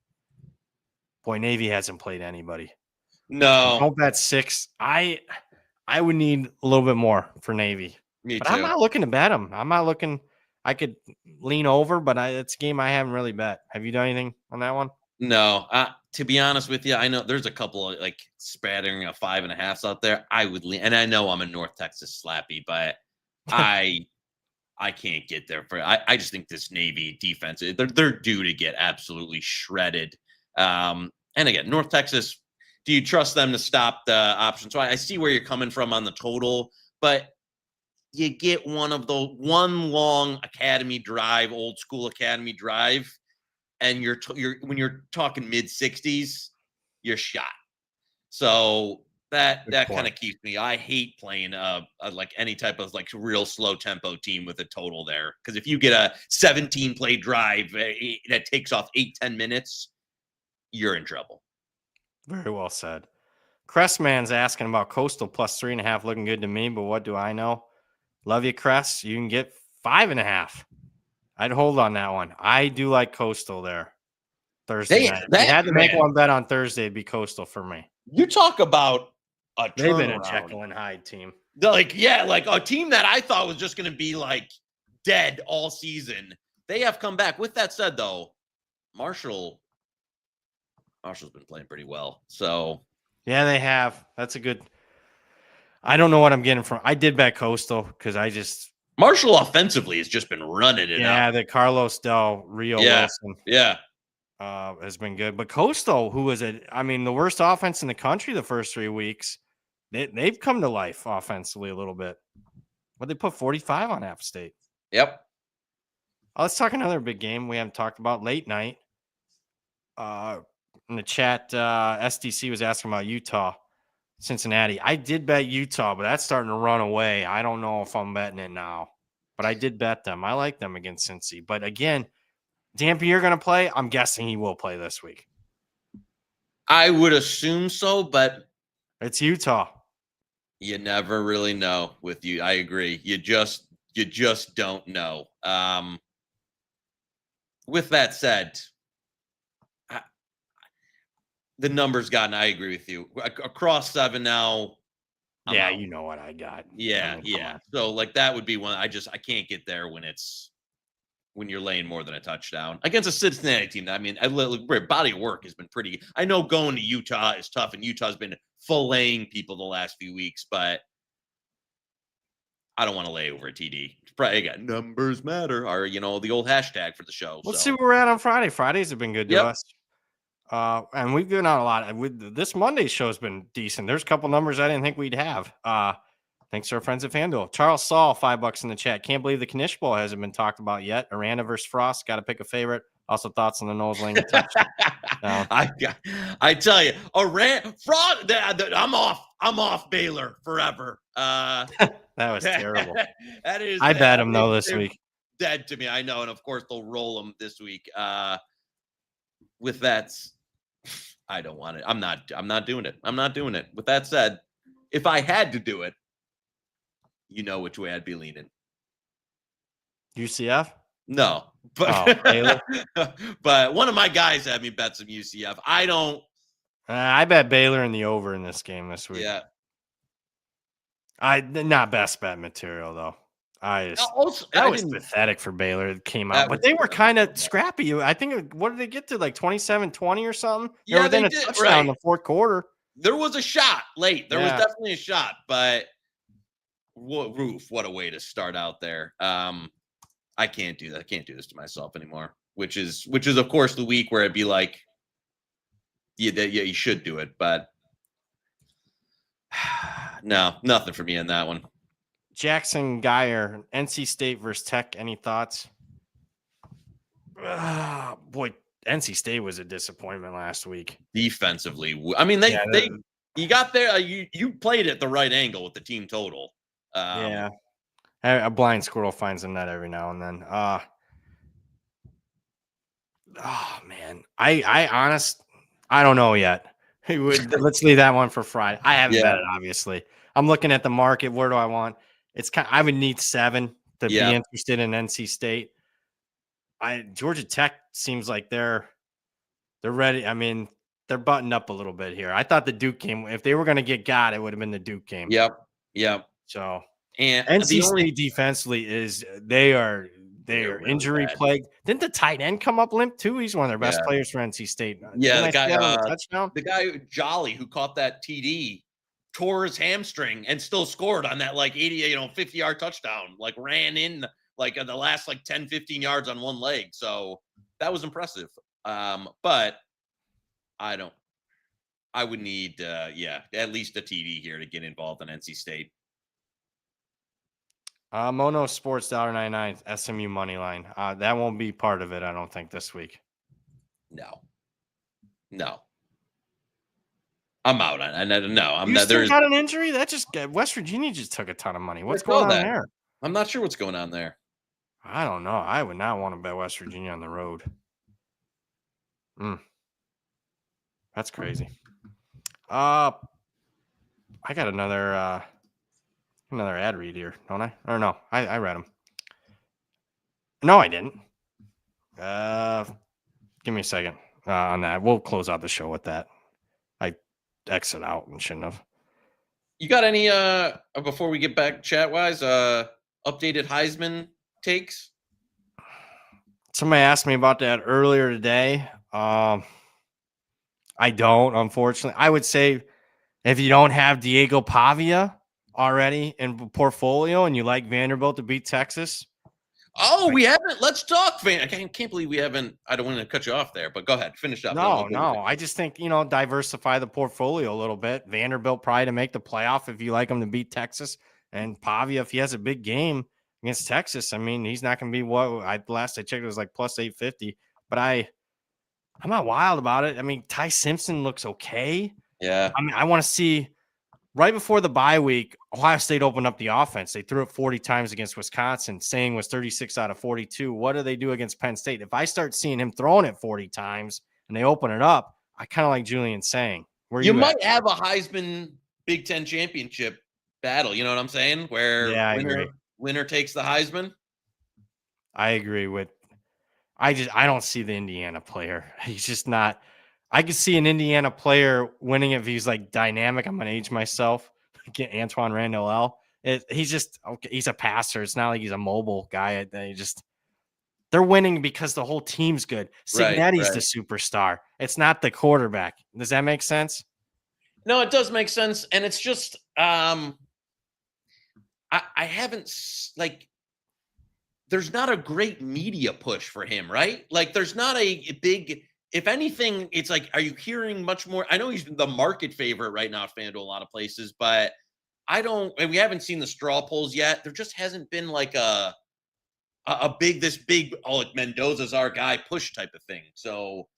Boy, Navy hasn't played anybody. No. Don't bet 6. I would need a little bit more for Navy. Me but too. I'm not looking to bet them. I'm not looking. I could lean over, but it's a game I haven't really bet. Have you done anything on that one? No. To be honest with you, I know there's a couple of like spattering of 5.5s out there. I would lean, and I know I'm a North Texas slappy, but I can't get there for. I just think this Navy defense, they're due to get absolutely shredded. And again, North Texas. Do you trust them to stop the option? So I see where you're coming from on the total, but you get one long academy drive, old school academy drive, and you're when you're talking mid 60s, you're shot. So that kind of keeps me. I hate playing like any type of like real slow tempo team with a total there, because if you get a 17 play drive that takes off 8-10 minutes, you're in trouble. Very well said. Crestman's asking about Coastal +3.5, looking good to me, but what do I know? Love you, Crest. You can get 5.5. I'd hold on that one. I do like Coastal there. Thursday night. If you had to make one bet on Thursday, it'd be Coastal for me. You talk about a They've been a Jekyll and Hyde team. Like a team that I thought was just going to be like dead all season. They have come back. With that said, though, Marshall's been playing pretty well. So yeah, they have. That's a good. I don't know what I'm getting from. I did bet Coastal because Marshall offensively has just been running it up. Yeah, the Carlos Del Rio Wilson. Yeah. Has been good. But Coastal, who was the worst offense in the country the first 3 weeks, they've come to life offensively a little bit. But they put 45 on App State. Yep. Let's talk another big game we haven't talked about, late night. In the chat, SDC was asking about Utah, Cincinnati. I did bet Utah, but that's starting to run away. I don't know if I'm betting it now. But I did bet them. I like them against Cincy. But again, Dampier going to play? I'm guessing he will play this week. I would assume so, but It's Utah. you never really know with you. I agree. You just don't know. With that said, the numbers gotten. I agree with you. Across 7 now. Yeah, you know what I got. Yeah, I mean, yeah. So like that would be one. I can't get there when you're laying more than a touchdown against a Cincinnati team. I mean, body of work has been pretty. I know going to Utah is tough, and Utah's been filleting people the last few weeks, but I don't want to lay over a TD. Probably got numbers matter, or the old hashtag for the show. Let's see where we're at on Friday. Fridays have been good to us. And we've given out a lot. This Monday's show has been decent. There's a couple numbers I didn't think we'd have. Thanks to our friends at FanDuel. Charles Saul, $5 in the chat. Can't believe the Knish Bowl hasn't been talked about yet. Aranda versus Frost. Got to pick a favorite. Also, thoughts on the Knowles Lang touchdown. I tell you, Frost. I'm off Baylor forever. That was terrible. That is. I bet him though this week. Dead to me, I know, and of course they'll roll him this week. With that, I don't want it. I'm not doing it. I'm not doing it. With that said, if I had to do it, you know which way I'd be leaning. UCF? No, but Baylor. But one of my guys had me bet some UCF. I don't. I bet Baylor in the over in this game this week. Yeah. Not best bet material though. That was pathetic for Baylor. It came out, but they were kind of scrappy. I think what did they get to, like 27-20 or something? Yeah, they did. A touchdown in the fourth quarter. There was a shot late. There was definitely a shot, but what a way to start out there. I can't do that. I can't do this to myself anymore. Which is of course the week where it'd be like, yeah, you should do it, but no, nothing for me in that one. Jackson Geyer, NC State versus Tech. Any thoughts? Boy, NC State was a disappointment last week. Defensively, I mean, you got there. You played at the right angle with the team total. A blind squirrel finds a nut every now and then. Oh man, I don't know yet. Let's leave that one for Friday. I haven't bet it, obviously. I'm looking at the market. Where do I want? I would need 7 to be interested in NC State. Georgia Tech seems like they're ready. I mean, they're buttoned up a little bit here. I thought the Duke game, if they were going to get got, it would have been the Duke game. Yep. So, and NC State defensively they are really injury plagued. Didn't the tight end come up limp too? He's one of their best players for NC State. Yeah, the guy Jolly who caught that TD tore his hamstring and still scored on that 50-yard touchdown. Like ran in the last 10, 15 yards on one leg. So that was impressive. But I would need at least a TD here to get involved in NC State. Mono Sports $1.99 SMU money line. That won't be part of it, I don't think, this week. No. I'm out on it. No, You still got an injury? West Virginia just took a ton of money. What's going on there? I'm not sure what's going on there. I don't know. I would not want to bet West Virginia on the road. That's crazy. I got another ad read here, don't I? Or no, I read them. No, I didn't. Give me a second on that. We'll close out the show with that. I exit out and shouldn't have. You got any before we get back chat wise updated Heisman takes? Somebody asked me about that earlier today. I don't, unfortunately. I would say if you don't have Diego Pavia already in portfolio and you like Vanderbilt to beat Texas. Oh, we haven't. Let's talk. I can't believe we haven't. I don't want to cut you off there, but go ahead. Finish up. No. I just think, diversify the portfolio a little bit. Vanderbilt probably to make the playoff if you like them to beat Texas. And Pavia, if he has a big game against Texas, I mean, he's not going to be last I checked, it was like plus 850. But I'm not wild about it. I mean, Ty Simpson looks okay. Yeah. I mean, I want to see right before the bye week, Ohio State opened up the offense. They threw it 40 times against Wisconsin. Saying was 36 out of 42. What do they do against Penn State? If I start seeing him throwing it 40 times and they open it up, I kind of like Julian saying. Where You you might at? have a Heisman Big Ten championship battle. You know what I'm saying? Where Yeah, I agree. winner takes the Heisman. I agree with. I don't see the Indiana player. He's just not. I could see an Indiana player winning if he's like dynamic. I'm gonna age myself. Get Antoine Randall L. He's just okay. He's a passer. It's not like he's a mobile guy. They're winning because the whole team's good. Right, Cignetti's the right. superstar. It's not the quarterback. Does that make sense? No, it does make sense, and it's just I haven't like. There's not a great media push for him, right? Like, there's not a big. If anything, it's like, are you hearing much more? I know he's the market favorite right now at FanDuel a lot of places, but I don't. And we haven't seen the straw polls yet. There just hasn't been like this big. Oh, like Mendoza's our guy push type of thing. So,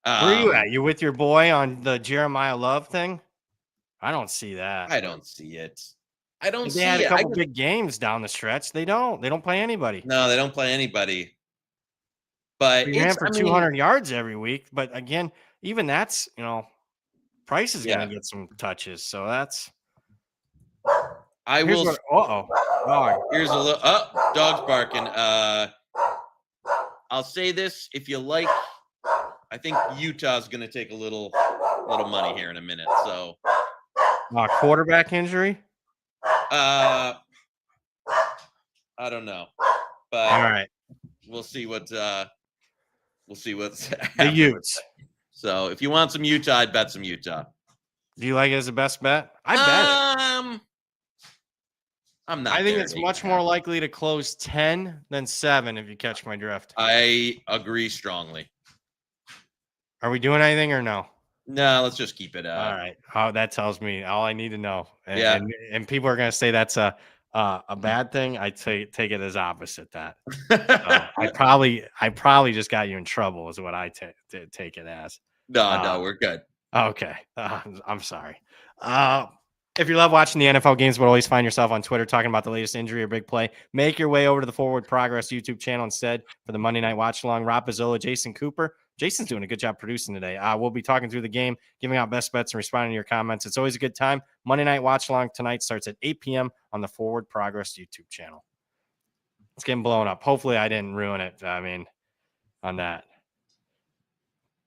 Where are you at? You with your boy on the Jeremiah Love thing? I don't see that. I don't see it. I don't They had see a it. couple big games down the stretch. They don't. They don't play anybody. No, they don't play anybody. But He ran it's. for I mean, 200 yards every week. But again, even that's Price is going yeah. to get some touches. So that's. I Here's will. what. Dog. Here's a little. Oh, dog's barking. I'll say this: if you like, I think Utah's going to take a little money here in a minute. So, Quarterback injury. I don't know, but All right. we'll see what's The happening. Utes. So, if you want some Utah, I'd bet some Utah. Do you like it as the best bet? I bet it. I'm not. I think it's much more likely to close 10 than 7 if you catch my drift. I agree strongly. Are we doing anything or no? No, let's just keep it. All right. Oh, that tells me all I need to know. And, Yeah. and people are going to say that's a bad thing. I take it as opposite that. I probably just got you in trouble is what I take it as. No, we're good. Okay. I'm sorry. If you love watching the NFL games, but always find yourself on Twitter talking about the latest injury or big play, make your way over to the Forward Progress YouTube channel instead for the Monday Night Watch Along. Rob Pizzola, Jason Cooper. Jason's doing a good job producing today. We'll be talking through the game, giving out best bets, and responding to your comments. It's always a good time. Monday Night Watch Along tonight starts at 8 p.m. on the Forward Progress YouTube channel. It's getting blown up. Hopefully, I didn't ruin it. On that.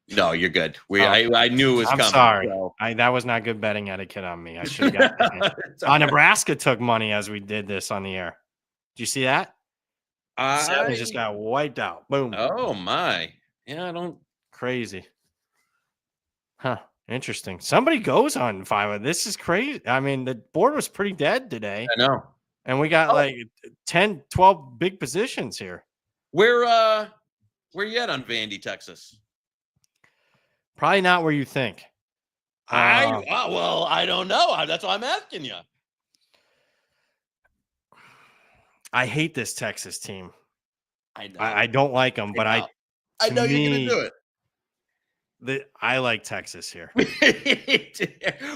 No, you're good. I knew it was coming. I'm sorry. So. That was not good betting etiquette on me. I should have got that. Nebraska took money as we did this on the air. Did you see that? Seven just got wiped out. Boom. Oh, my. Yeah, I don't. Crazy. Huh. Interesting. Somebody goes on 5. This is crazy. I mean, the board was pretty dead today. I know. And we got like 10, 12 big positions here. Where you at on Vandy, Texas? Probably not where you think. Well, I don't know. That's why I'm asking you. I hate this Texas team. I know. I don't like them, but I know you're going to do it. I like Texas here.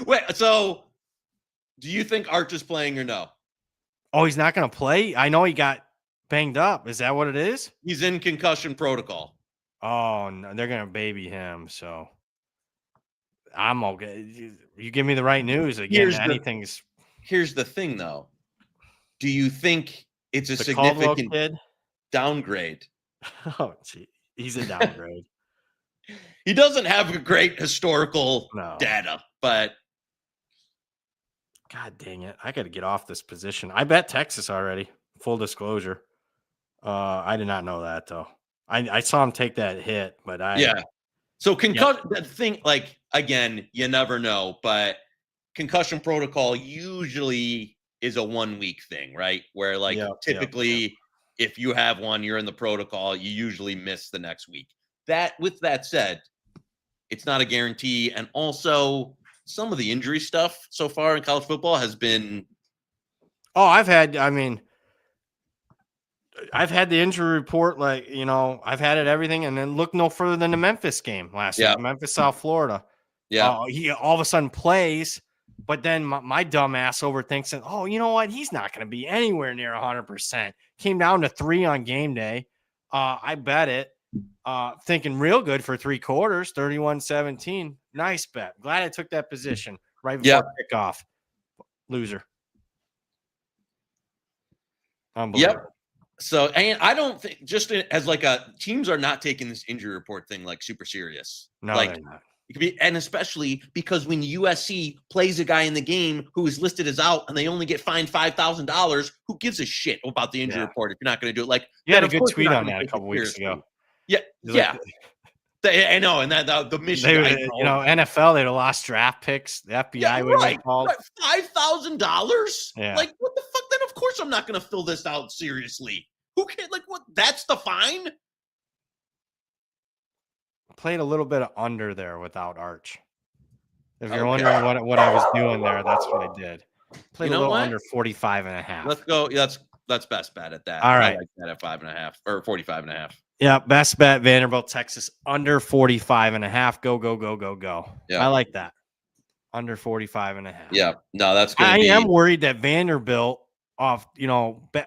Wait, so do you think Arch is playing or no? Oh, he's not going to play? I know he got banged up. Is that what it is? He's in concussion protocol. Oh, no, they're going to baby him, so I'm okay. You give me the right news. Again, Here's the thing, though. Do you think it's a significant kid? Downgrade? Oh, gee. He's a downgrade. He doesn't have a great historical data, but God dang it. I got to get off this position. I bet Texas already. Full disclosure. I did not know that, though. I saw him take that hit, but So that thing, like, again, you never know, but concussion protocol usually is a 1 week thing, right? Where typically if you have one, you're in the protocol, you usually miss the next week. With that said, it's not a guarantee. And also some of the injury stuff so far in college football has been. Oh, I've had the injury report, I've had it everything, and then look no further than the Memphis game last week, Memphis, South Florida. Yeah. He all of a sudden plays, but then my dumb ass overthinks it. Oh, you know what? He's not going to be anywhere near 100%. Came down to 3 on game day. I bet it. Thinking real good for 3 quarters, 31-17. Nice bet. Glad I took that position right before kickoff. Loser. Unbelievable. Yep. So, and I don't think just as like teams are not taking this injury report thing like super serious. No, like, they're not. It could be, and especially because when USC plays a guy in the game who is listed as out and they only get fined $5,000, who gives a shit about the injury report if you're not going to do it? Like, you had a good tweet on that a couple weeks ago. Yeah, yeah. I know, and that the mission. NFL they'd have lost draft picks. The FBI would have called $5,000. Yeah. Like, what the fuck? Then of course I'm not going to fill this out seriously. Who can? Like, what? That's the fine. Played a little bit of under there without Arch. If you're wondering what I was doing there, that's what I did. Played a little under 45.5. Let's go. That's best bet at that. All right. I like that at 5.5 or 45.5. Yeah, best bet Vanderbilt, Texas under 45.5. Go. Yeah. I like that. Under 45.5. Yeah. No, that's good. I am worried that Vanderbilt off,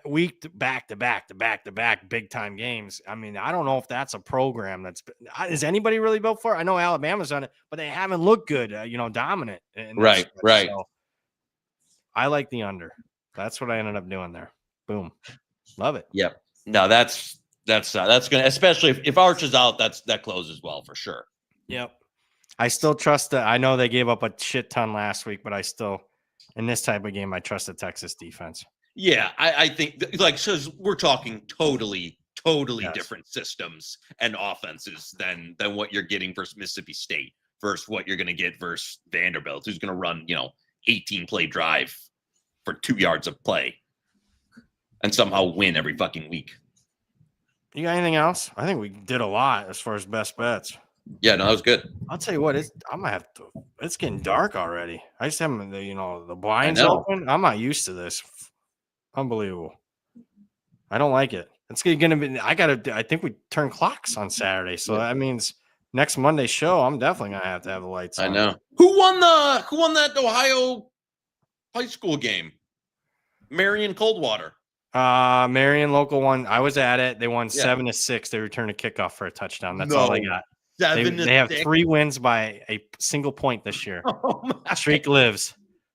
week back to back big time games. I mean, I don't know if that's a program is anybody really built for it? I know Alabama's on it, but they haven't looked good, dominant. Right. So I like the under. That's what I ended up doing there. Boom. Love it. Yep. No, that's gonna, especially if Arch is out, that closes well for sure. Yep. I still trust I know they gave up a shit ton last week, but I still, in this type of game, I trust the Texas defense. Yeah, I think so we're talking totally different systems and offenses than what you're getting versus Mississippi State versus what you're going to get versus Vanderbilt, who's going to run 18 play drive for 2 yards of play and somehow win every fucking week. You got anything else? I think we did a lot as far as best bets. Yeah, no, that was good. I'll tell you what, I might have to. It's getting dark already. I just haven't the blinds open. I'm not used to this. Unbelievable. I don't like it. It's gonna be. I think we turn clocks on Saturday, so that means next Monday's show. I'm definitely gonna have to have the lights on. I know. Who won that Ohio high school game? Marion Coldwater. Marion local one. I was at it. They won 7-6. They returned a kickoff for a touchdown. That's all they got. They have 3 wins by a single point this year. Streak lives.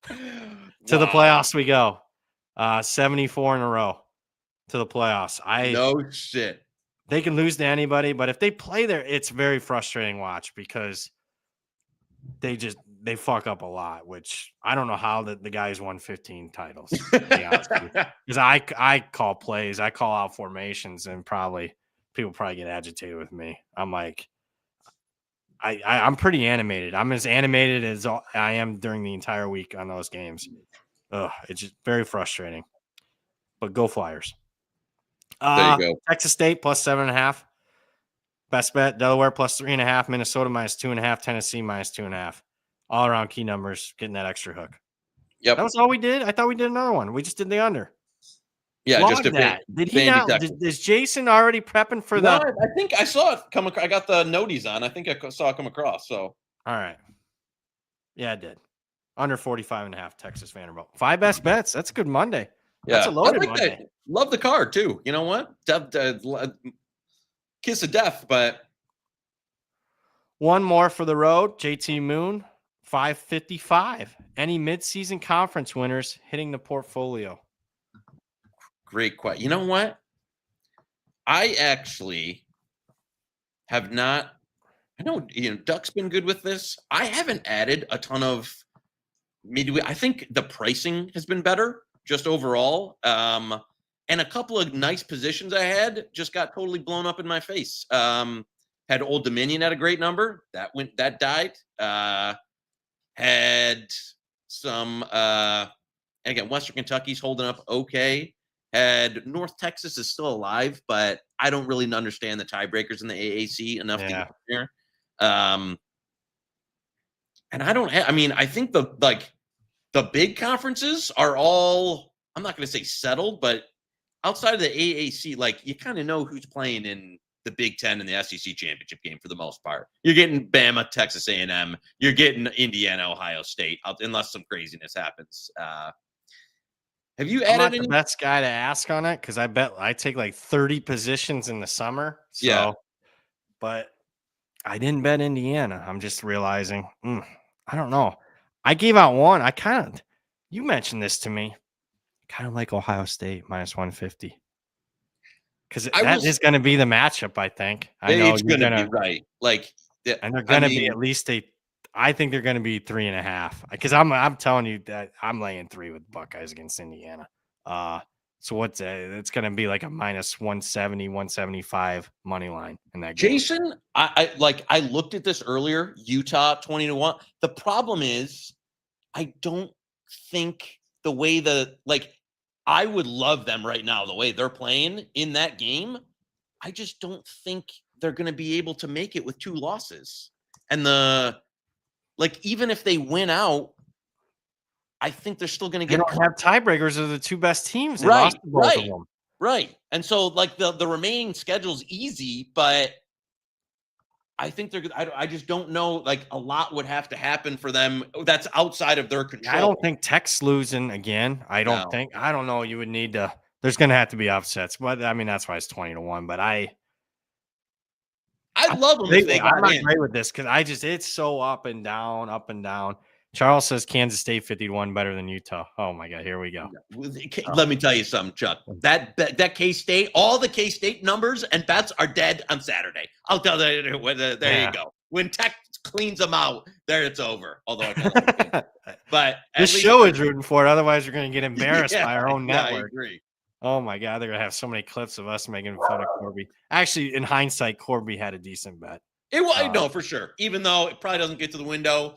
To the playoffs we go. 74 in a row to the playoffs. No shit. They can lose to anybody, but if they play there, it's very frustrating watch because they fuck up a lot, which I don't know how the guys won 15 titles. Because I call plays, I call out formations, and people probably get agitated with me. I'm like, I'm pretty animated. I'm as animated as I am during the entire week on those games. It's just very frustrating. But go Flyers. There you go. Texas State plus 7.5. Best bet. Delaware plus 3.5. Minnesota minus 2.5. Tennessee minus 2.5. All around key numbers. Getting that extra hook. Yep. That was all we did. I thought we did another one. We just did the under. Yeah, Log just a that. Did he not? Is Jason already prepping for I think I saw it come across. I got the noties on. I think I saw it come across. So all right. Yeah, I did. Under 45.5. Texas Vanderbilt. 5 best bets. That's a good Monday. Yeah, that's a loaded Monday. That. Love the card too. You know what? Kiss of death, but one more for the road. JT Moon, 555. Any midseason conference winners hitting the portfolio? Great question. You know what? I actually have not. I know Duck's been good with this. I haven't added a ton of midway. I think the pricing has been better just overall. And a couple of nice positions I had just got totally blown up in my face. Had Old Dominion at a great number. That died. Had some again, Western Kentucky's holding up okay. Had North Texas is still alive, but I don't really understand the tiebreakers in the AAC enough to get there. And I don't have, I think the big conferences are all, I'm not going to say settled, but outside of the AAC, you kind of know who's playing in the Big Ten and the SEC championship game for the most part. You're getting Bama, Texas A&M. You're getting Indiana, Ohio State, unless some craziness happens. Have you added any? The best guy to ask on it because I bet I take 30 positions in the summer. So but I didn't bet Indiana. I'm just realizing. I don't know. I gave out one. You mentioned this to me. Kind of like Ohio State minus 150. Because that is going to be the matchup, I think. I know it's going to be right. Like, and they're going to be at least I think they're going to be 3.5. Because I'm telling you that I'm laying 3 with Buckeyes against Indiana. So what's it's going to be like a minus 170, 175 money line in that game. Jason, I looked at this earlier. Utah 20-1. The problem is, I don't think the way I would love them right now, the way they're playing in that game. I just don't think they're going to be able to make it with 2 losses. And even if they win out, I think they're still going to get. They don't have tiebreakers of the 2 best teams. They right, lost both of them. Right. And so the remaining schedule's easy, but I think I just don't know. A lot would have to happen for them. That's outside of their control. I don't think Tech's losing again. I don't know. You would need to. There's going to have to be upsets, but I mean that's why it's 20-1. But I love them if they got I'm not in. great with this because it's so up and down, up and down. Charles says Kansas State 51 better than Utah. Oh my God, here we go. Let me tell you something, Chuck. That K-State, all the K-State numbers and bets are dead on Saturday. I'll tell you. There you go. When Tech cleans them out, there it's over. Although, but this show is rooting for it. Otherwise, we're going to get embarrassed by our own network. I agree. Oh my God, they're going to have so many clips of us making fun of Corby. Actually, in hindsight, Corby had a decent bet. No, for sure. Even though it probably doesn't get to the window.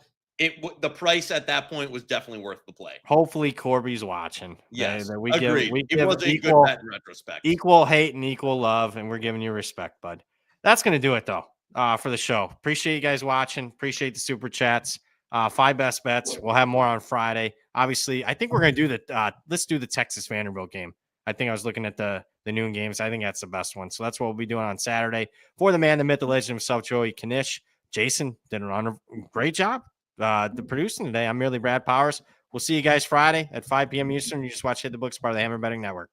The price at that point was definitely worth the play. Hopefully, Corby's watching. Yes, we agreed. Give it was a good bet in retrospect. Equal hate and equal love, and we're giving you respect, bud. That's going to do it, though, for the show. Appreciate you guys watching. Appreciate the super chats. 5 best bets. We'll have more on Friday. Obviously, I think we're going to do let's do the Texas Vanderbilt game. I think I was looking at the noon games. I think that's the best one. So that's what we'll be doing on Saturday. For the man, the myth, the legend himself, Joey Knish. Jason did a great job. The producing today. I'm merely Brad Powers. We'll see you guys Friday at 5 p.m. Eastern. You just watch Hit the Books, part of the Hammer Betting Network.